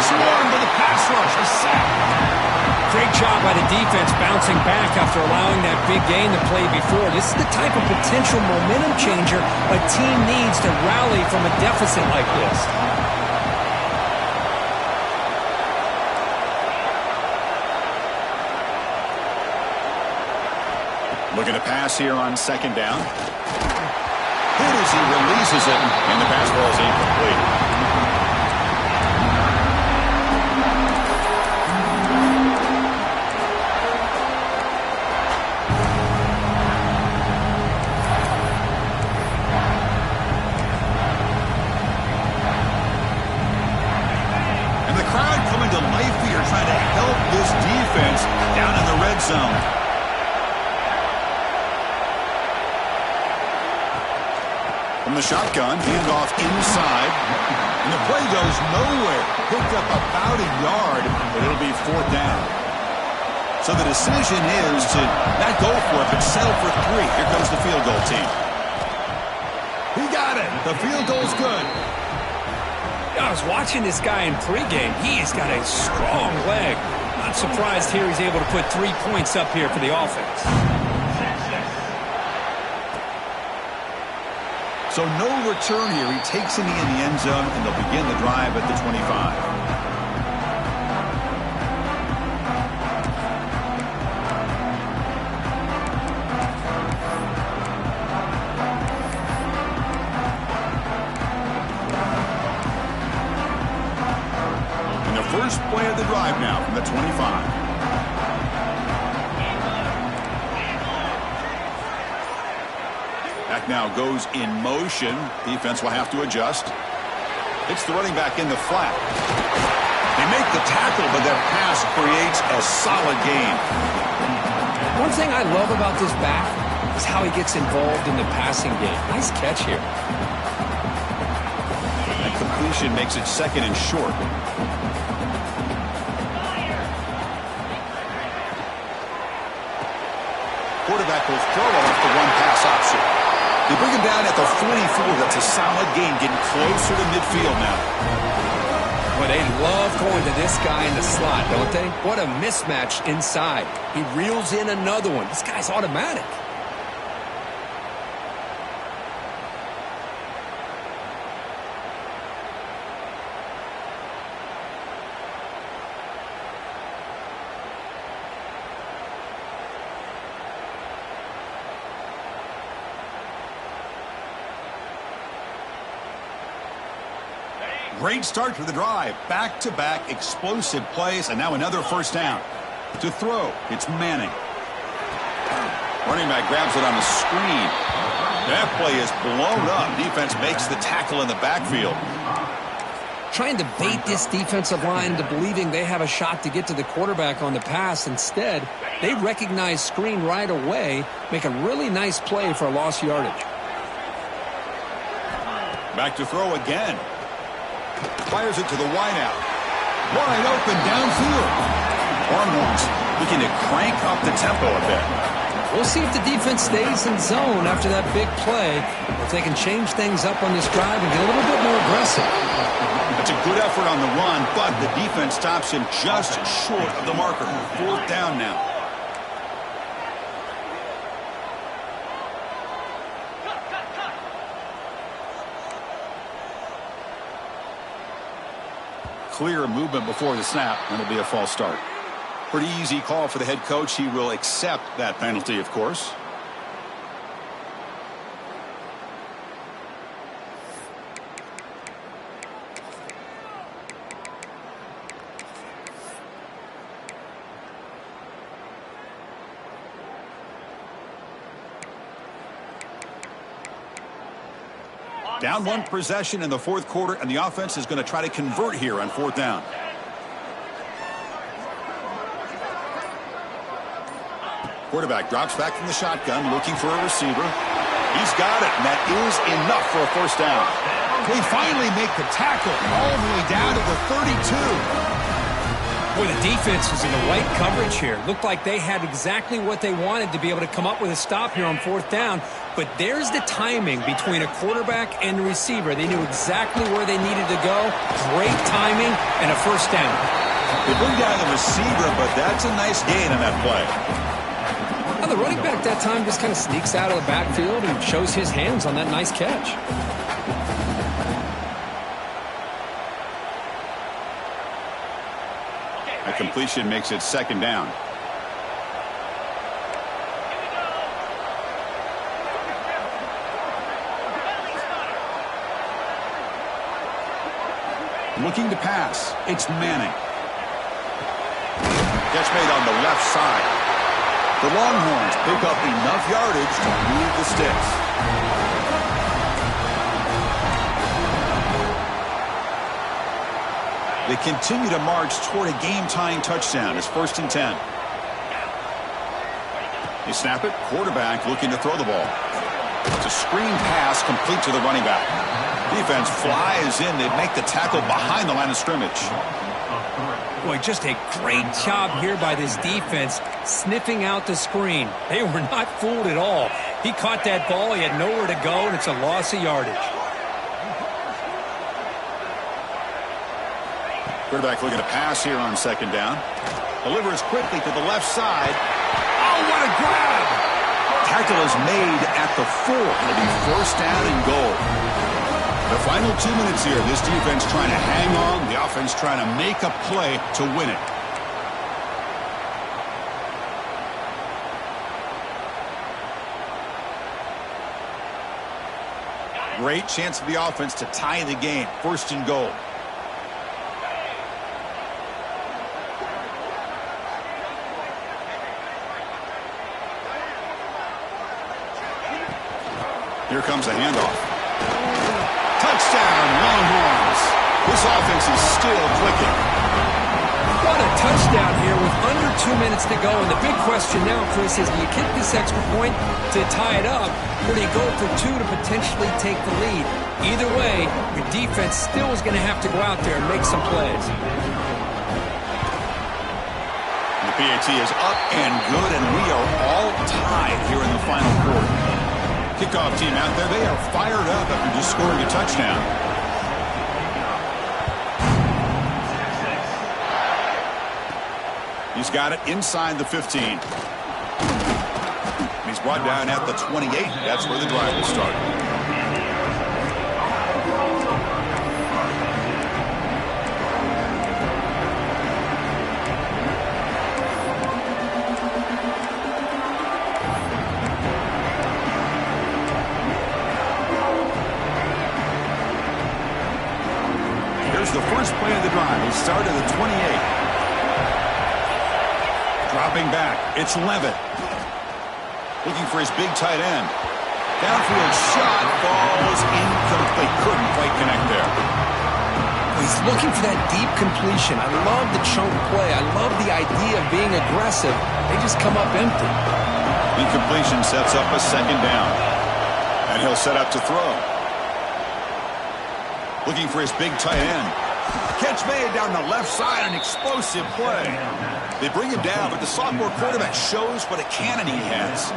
Swarmed by the pass rush. A sack. Great job by the defense bouncing back after allowing that big gain to play before. This is the type of potential momentum changer a team needs to rally from a deficit like this. Looking to pass here on 2nd down. Hit as he releases it, and the pass ball is incomplete. trying to help this defense down in the red zone. From the shotgun, handoff inside. And the play goes nowhere. Picked up about a yard, but it'll be 4th down. So the decision is to not go for it, but settle for 3. Here comes the field goal team. He got it. The field goal's good. I was watching this guy in pregame. He's got a strong leg. Not surprised here he's able to put 3 points up here for the offense. So no return here. He takes it in the end zone, and they'll begin the drive at the 25. First play of the drive now from the 25. Back now goes in motion. Defense will have to adjust. It's the running back in the flat. They make the tackle, but that pass creates a solid gain. One thing I love about this back is how he gets involved in the passing game. Nice catch here. That completion makes it 2nd and short. Quarterback will throw it off the one-pass option. They bring him down at the 44. That's a solid gain, getting closer to midfield now. Well, they love going to this guy in the slot, don't they? What a mismatch inside. He reels in another one. This guy's automatic. Great start to the drive. Back-to-back explosive plays, and now another 1st down. To throw, it's Manning. Running back grabs it on the screen. That play is blown up. Defense makes the tackle in the backfield. Trying to bait this defensive line into believing they have a shot to get to the quarterback on the pass. Instead, they recognize screen right away, make a really nice play for a lost yardage. Back to throw again. Fires it to the wideout. Wide open downfield. Longhorns looking to crank up the tempo a bit. We'll see if the defense stays in zone after that big play. If they can change things up on this drive and get a little bit more aggressive. That's a good effort on the run, but the defense stops him just short of the marker. 4th down now. Clear movement before the snap, and it'll be a false start. Pretty easy call for the head coach. He will accept that penalty, of course. Down 1 possession in the 4th quarter, and the offense is going to try to convert here on 4th down. Quarterback drops back from the shotgun, looking for a receiver. He's got it, and that is enough for a 1st down. They finally make the tackle all the way down to the 32. Boy, the defense was in the right coverage here. Looked like they had exactly what they wanted to be able to come up with a stop here on 4th down. But there's the timing between a quarterback and a receiver. They knew exactly where they needed to go. Great timing and a 1st down. They bring down the receiver, but that's a nice gain on that play. Now the running back that time just kind of sneaks out of the backfield and shows his hands on that nice catch. A completion makes it 2nd down. Looking to pass. It's Manning. Catch made on the left side. The Longhorns pick up enough yardage to move the sticks. They continue to march toward a game-tying touchdown. It's 1st and 10. They snap it. Quarterback looking to throw the ball. It's a screen pass complete to the running back. Defense flies in. They make the tackle behind the line of scrimmage. Boy, just a great job here by this defense, sniffing out the screen. They were not fooled at all. He caught that ball. He had nowhere to go, and it's a loss of yardage. Quarterback looking to pass here on 2nd down. Delivers quickly to the left side. Oh, what a grab! Tackle is made at the 4. It'll be 1st down and goal. The final 2 minutes here. This defense trying to hang on. The offense trying to make a play to win it. Great chance for the offense to tie the game. 1st and goal. Here comes a handoff. Touchdown, Longhorns. This offense is still clicking. What a touchdown here with under 2 minutes to go. And the big question now, Chris, is do you kick this extra point to tie it up, or do you go for 2 to potentially take the lead? Either way, your defense still is going to have to go out there and make some plays. The PAT is up and good, and we are all tied here in the final quarter. Kickoff team out there, they are fired up after just scoring a touchdown. He's got it inside the 15. He's brought down at the 28. That's where the drive will start. The first play of the drive. He started at the 28. Dropping back. It's Levitt. Looking for his big tight end. Downfield shot falls incomplete. Couldn't quite connect there. He's looking for that deep completion. I love the chunk play. I love the idea of being aggressive. They just come up empty. Incompletion sets up a 2nd down. And he'll set up to throw. Looking for his big tight end. Catch made down the left side, an explosive play. They bring him down, but the sophomore quarterback shows what a cannon he has.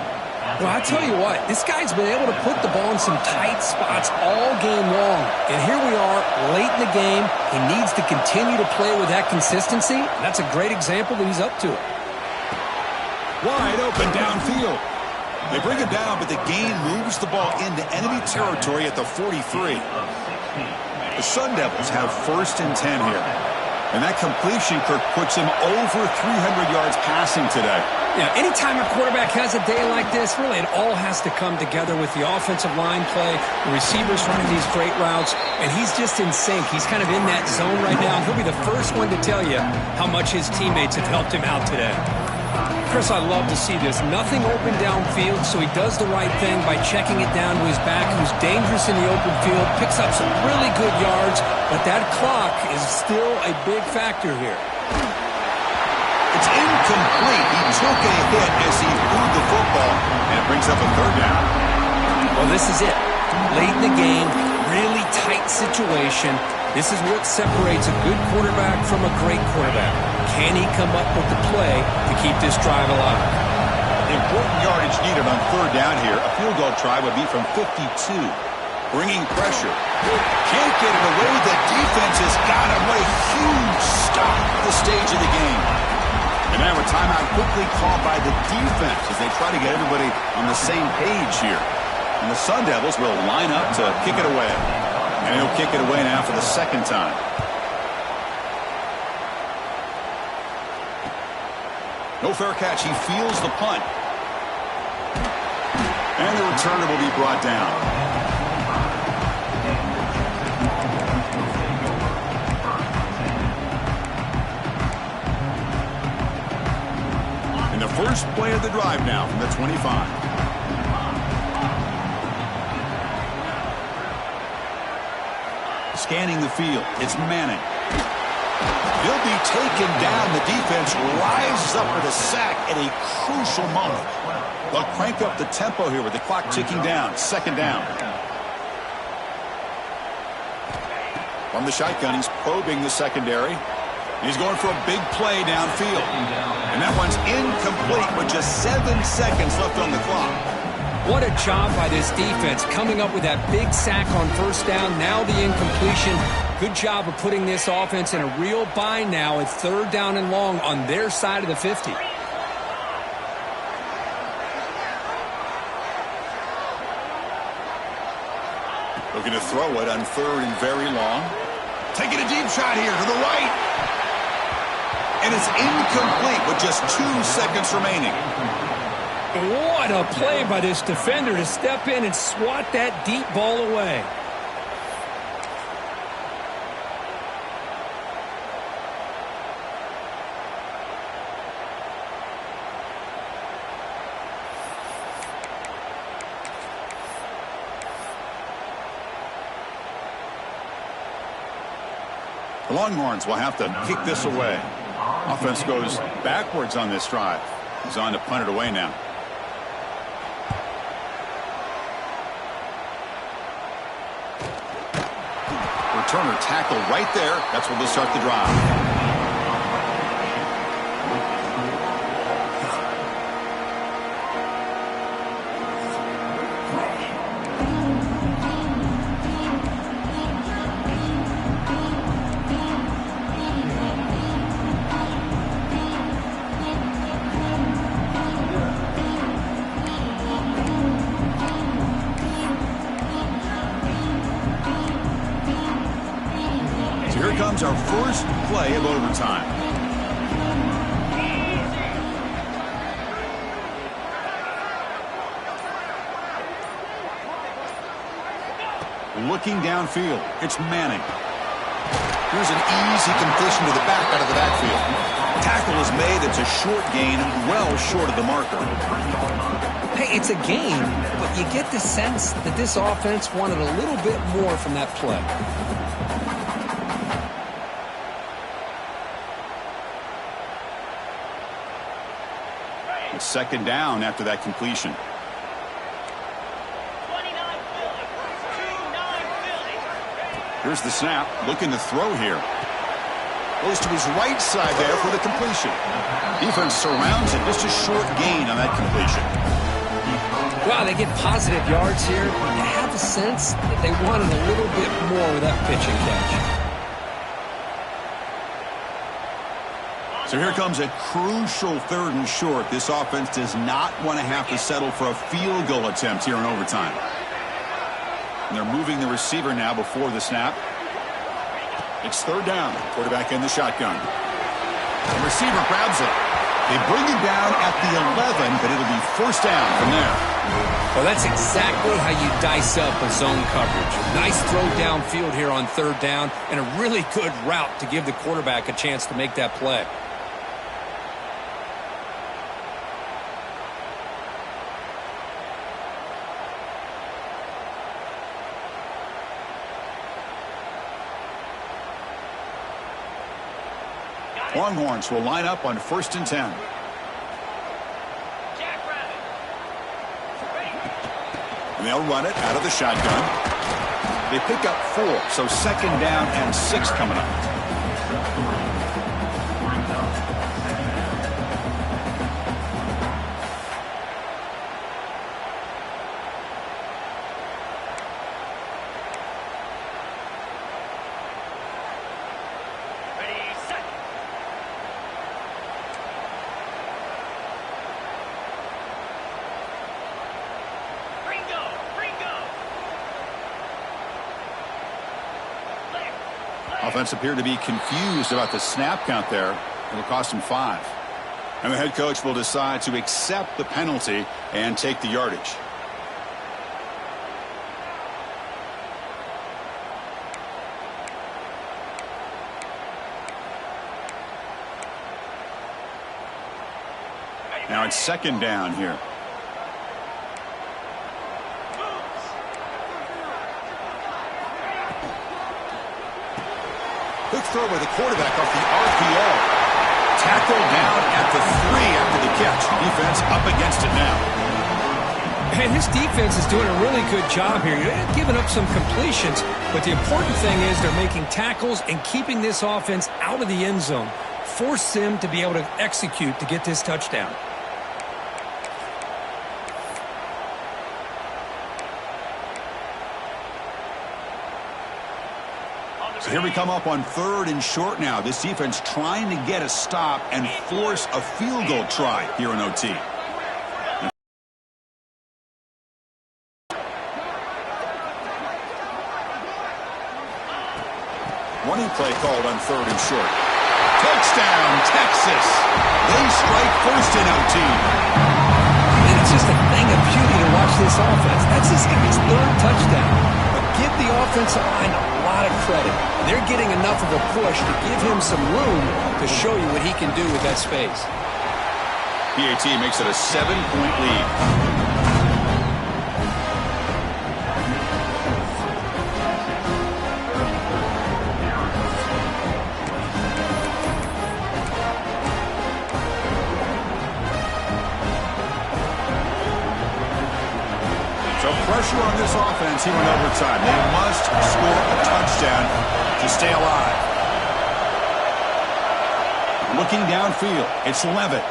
Well, I tell you what, this guy's been able to put the ball in some tight spots all game long. And here we are, late in the game. He needs to continue to play with that consistency. And that's a great example that he's up to it. Wide open downfield. They bring him down, but the game moves the ball into enemy territory at the 43. The Sun Devils have 1st and 10 here. And that completion, Kirk, puts him over 300 yards passing today. Yeah, anytime a quarterback has a day like this, really it all has to come together with the offensive line play, the receivers running these great routes, and he's just in sync. He's kind of in that zone right now. He'll be the first one to tell you how much his teammates have helped him out today. Chris, I love to see this. Nothing open downfield, so he does the right thing by checking it down to his back, who's dangerous in the open field, picks up some really good yards, but that clock is still a big factor here. It's incomplete. He took a hit as he threw the football, and it brings up a 3rd down. Well, this is it. Late in the game, really tight situation. This is what separates a good quarterback from a great quarterback. Can he come up with the play to keep this drive alive? Important yardage needed on 3rd down here. A field goal try would be from 52. Bringing pressure. Can't get it away. The defense has got him. What a huge stop at the stage of the game. And now a timeout quickly called by the defense as they try to get everybody on the same page here. And the Sun Devils will line up to kick it away. And he'll kick it away now for the 2nd time. No fair catch. He feels the punt. And the returner will be brought down. And the first play of the drive now from the 25. Scanning the field. It's Manning. taken down. The defense rises up for the sack at a crucial moment. They'll crank up the tempo here with the clock ticking down. Second down. From the shotgun, he's probing the secondary. He's going for a big play downfield. And that one's incomplete with just 7 seconds left on the clock. What a job by this defense coming up with that big sack on first down. Now the incompletion. Good job of putting this offense in a real bind now at third down and long on their side of the 50. Looking to throw it on third and very long. Taking a deep shot here to the right. And it's incomplete with just 2 seconds remaining. What a play by this defender to step in and swat that deep ball away. The Longhorns will have to kick this away. Offense goes backwards on this drive. He's on to punt it away now. Returner tackle right there. That's where they'll start the drive. Here comes our first play of overtime. Looking downfield, it's Manning. Here's an easy completion to the back out of the backfield. Tackle is made. It's a short gain, well short of the marker. Hey, it's a game, but you get the sense that this offense wanted a little bit more from that play. Second down after that completion. Here's the snap. Looking to throw here. Goes to his right side there for the completion. Defense surrounds it. Just a short gain on that completion. Wow, they get positive yards here. You have a sense that they wanted a little bit more with that pitch and catch. So here comes a crucial third and short. This offense does not want to have to settle for a field goal attempt here in overtime. And they're moving the receiver now before the snap. It's third down. Quarterback in the shotgun. The receiver grabs it. They bring him down at the 11, but it'll be first down from there. Well, that's exactly how you dice up a zone coverage. Nice throw downfield here on third down, and a really good route to give the quarterback a chance to make that play. Longhorns will line up on first and 10. And they'll run it out of the shotgun. They pick up 4, so second down and 6 coming up. Offense appeared to be confused about the snap count there. It'll cost him 5. And the head coach will decide to accept the penalty and take the yardage. Now it's second down here. Quick throw by the quarterback off the RPO. Tackled down at the 3 after the catch. Defense up against it now. And this defense is doing a really good job here. You're giving up some completions, but the important thing is they're making tackles and keeping this offense out of the end zone. Force them to be able to execute to get this touchdown. So here we come up on 3rd and short now. This defense trying to get a stop and force a field goal try here in OT. Running play called on 3rd and short. Touchdown, Texas. They strike first in OT. And it's just a thing of beauty to watch this offense. That's this guy's 3rd touchdown. But give the offensive line a lot of credit. They're getting enough of a push to give him some room to show you what he can do with that space. PAT makes it a 7-point lead. Pressure on this offense here in overtime. They must score a touchdown to stay alive. Looking downfield, it's Levitt.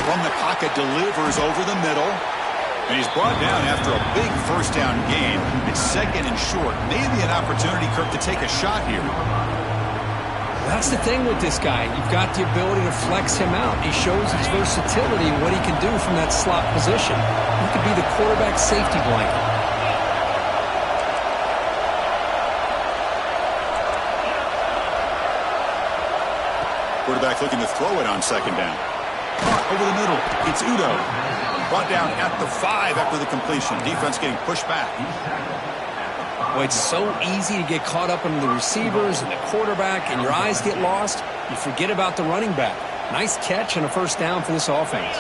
From the pocket, delivers over the middle. And he's brought down after a big first down gain. It's 2nd and short. Maybe an opportunity, Kirk, to take a shot here. That's the thing with this guy. You've got the ability to flex him out. He shows his versatility and what he can do from that slot position. He could be the quarterback's safety blanket. Quarterback looking to throw it on 2nd down. Over the middle, it's Udo. Brought down at the 5 after the completion. Defense getting pushed back. Well, it's so easy to get caught up in the receivers and the quarterback, and your eyes get lost. You forget about the running back. Nice catch and a first down for this offense.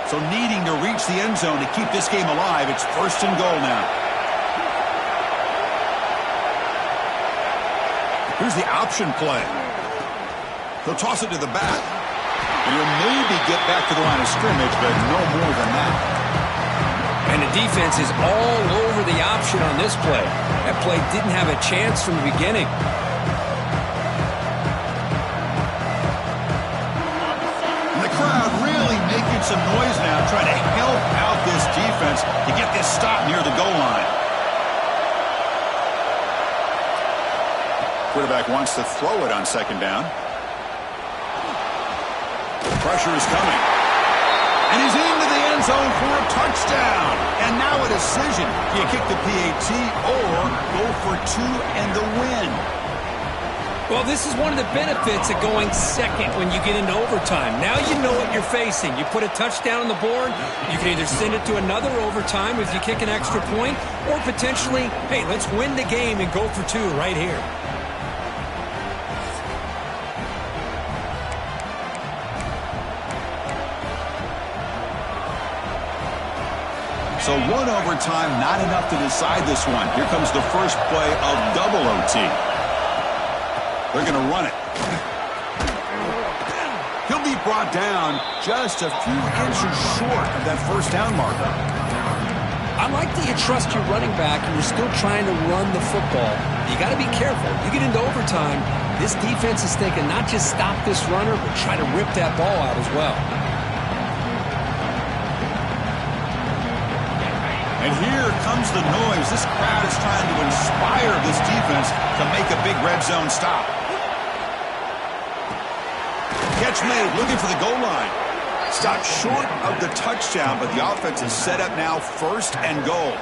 So needing to reach the end zone to keep this game alive, it's 1st and goal now. Here's the option play. He'll toss it to the back. And he'll maybe get back to the line of scrimmage, but no more than that. And the defense is all over the option on this play. That play didn't have a chance from the beginning. And the crowd really making some noise now, trying to help out this defense to get this stop near the goal line. Quarterback wants to throw it on 2nd down. Pressure is coming. And he's into the end zone for a touchdown. And now a decision. Do you kick the PAT or go for 2 and the win? Well, this is one of the benefits of going second when you get into overtime. Now you know what you're facing. You put a touchdown on the board, you can either send it to another overtime if you kick an extra point, or potentially, hey, let's win the game and go for 2 right here. So 1 overtime, not enough to decide this one. Here comes the first play of double OT. They're going to run it. He'll be brought down just a few inches short of that first down marker. I like that you trust your running back and you're still trying to run the football. You got to be careful. You get into overtime, this defense is thinking not just stop this runner, but try to rip that ball out as well. And here comes the noise. This crowd is trying to inspire this defense to make a big red zone stop. Catch made, looking for the goal line. Stopped short of the touchdown, but the offense is set up now 1st and goal.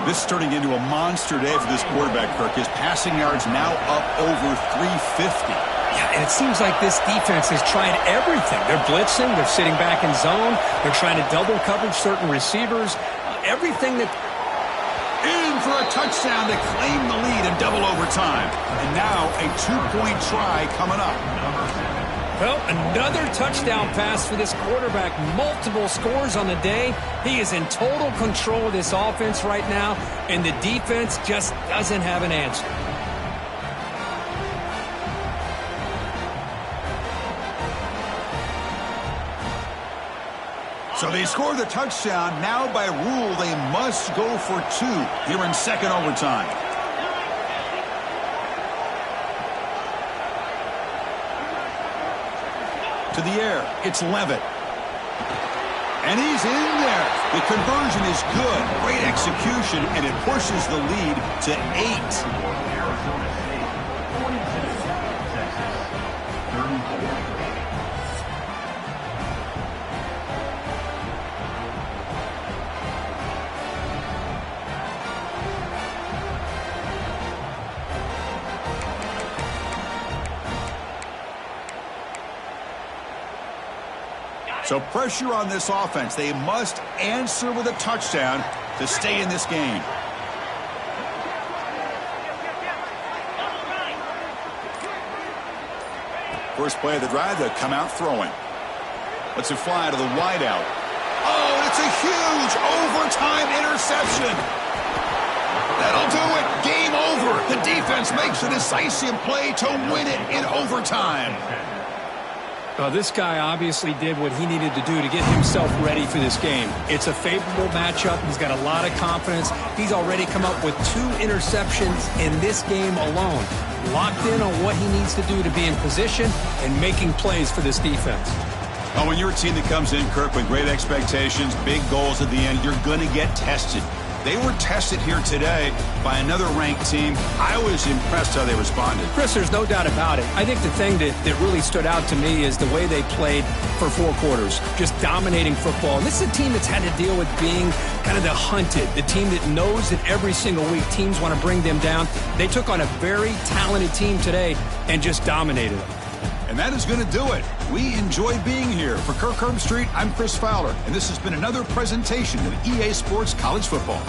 This is turning into a monster day for this quarterback, Kirk. His passing yards now up over 350. Yeah, and it seems like this defense has tried everything. They're blitzing, they're sitting back in zone, they're trying to double coverage certain receivers. Everything that... In for a touchdown to claim the lead in double overtime. And now a 2-point try coming up. Well, another touchdown pass for this quarterback. Multiple scores on the day. He is in total control of this offense right now, and the defense just doesn't have an answer. So they score the touchdown. Now by rule, they must go for 2 here in second overtime. To the air, it's Levitt. And he's in there. The conversion is good. Great execution, and it pushes the lead to 8. Arizona State, 42, Texas, 34. So pressure on this offense. They must answer with a touchdown to stay in this game. First play of the drive, they come out throwing. Lets it fly to the wideout. Oh, and it's a huge overtime interception. That'll do it. Game over. The defense makes a decisive play to win it in overtime. This guy obviously did what he needed to do to get himself ready for this game. It's a favorable matchup. He's got a lot of confidence. He's already come up with 2 interceptions in this game alone. Locked in on what he needs to do to be in position and making plays for this defense. Oh, when you're a team that comes in, Kirk, with great expectations, big goals at the end, you're going to get tested. They were tested here today by another ranked team. I was impressed how they responded. Chris, there's no doubt about it. I think the thing that really stood out to me is the way they played for 4 quarters, just dominating football. And this is a team that's had to deal with being kind of the hunted, the team that knows that every single week teams want to bring them down. They took on a very talented team today and just dominated them. And that is going to do it. We enjoy being here. For Kirk Herbstreit, I'm Chris Fowler, and this has been another presentation of EA Sports College Football.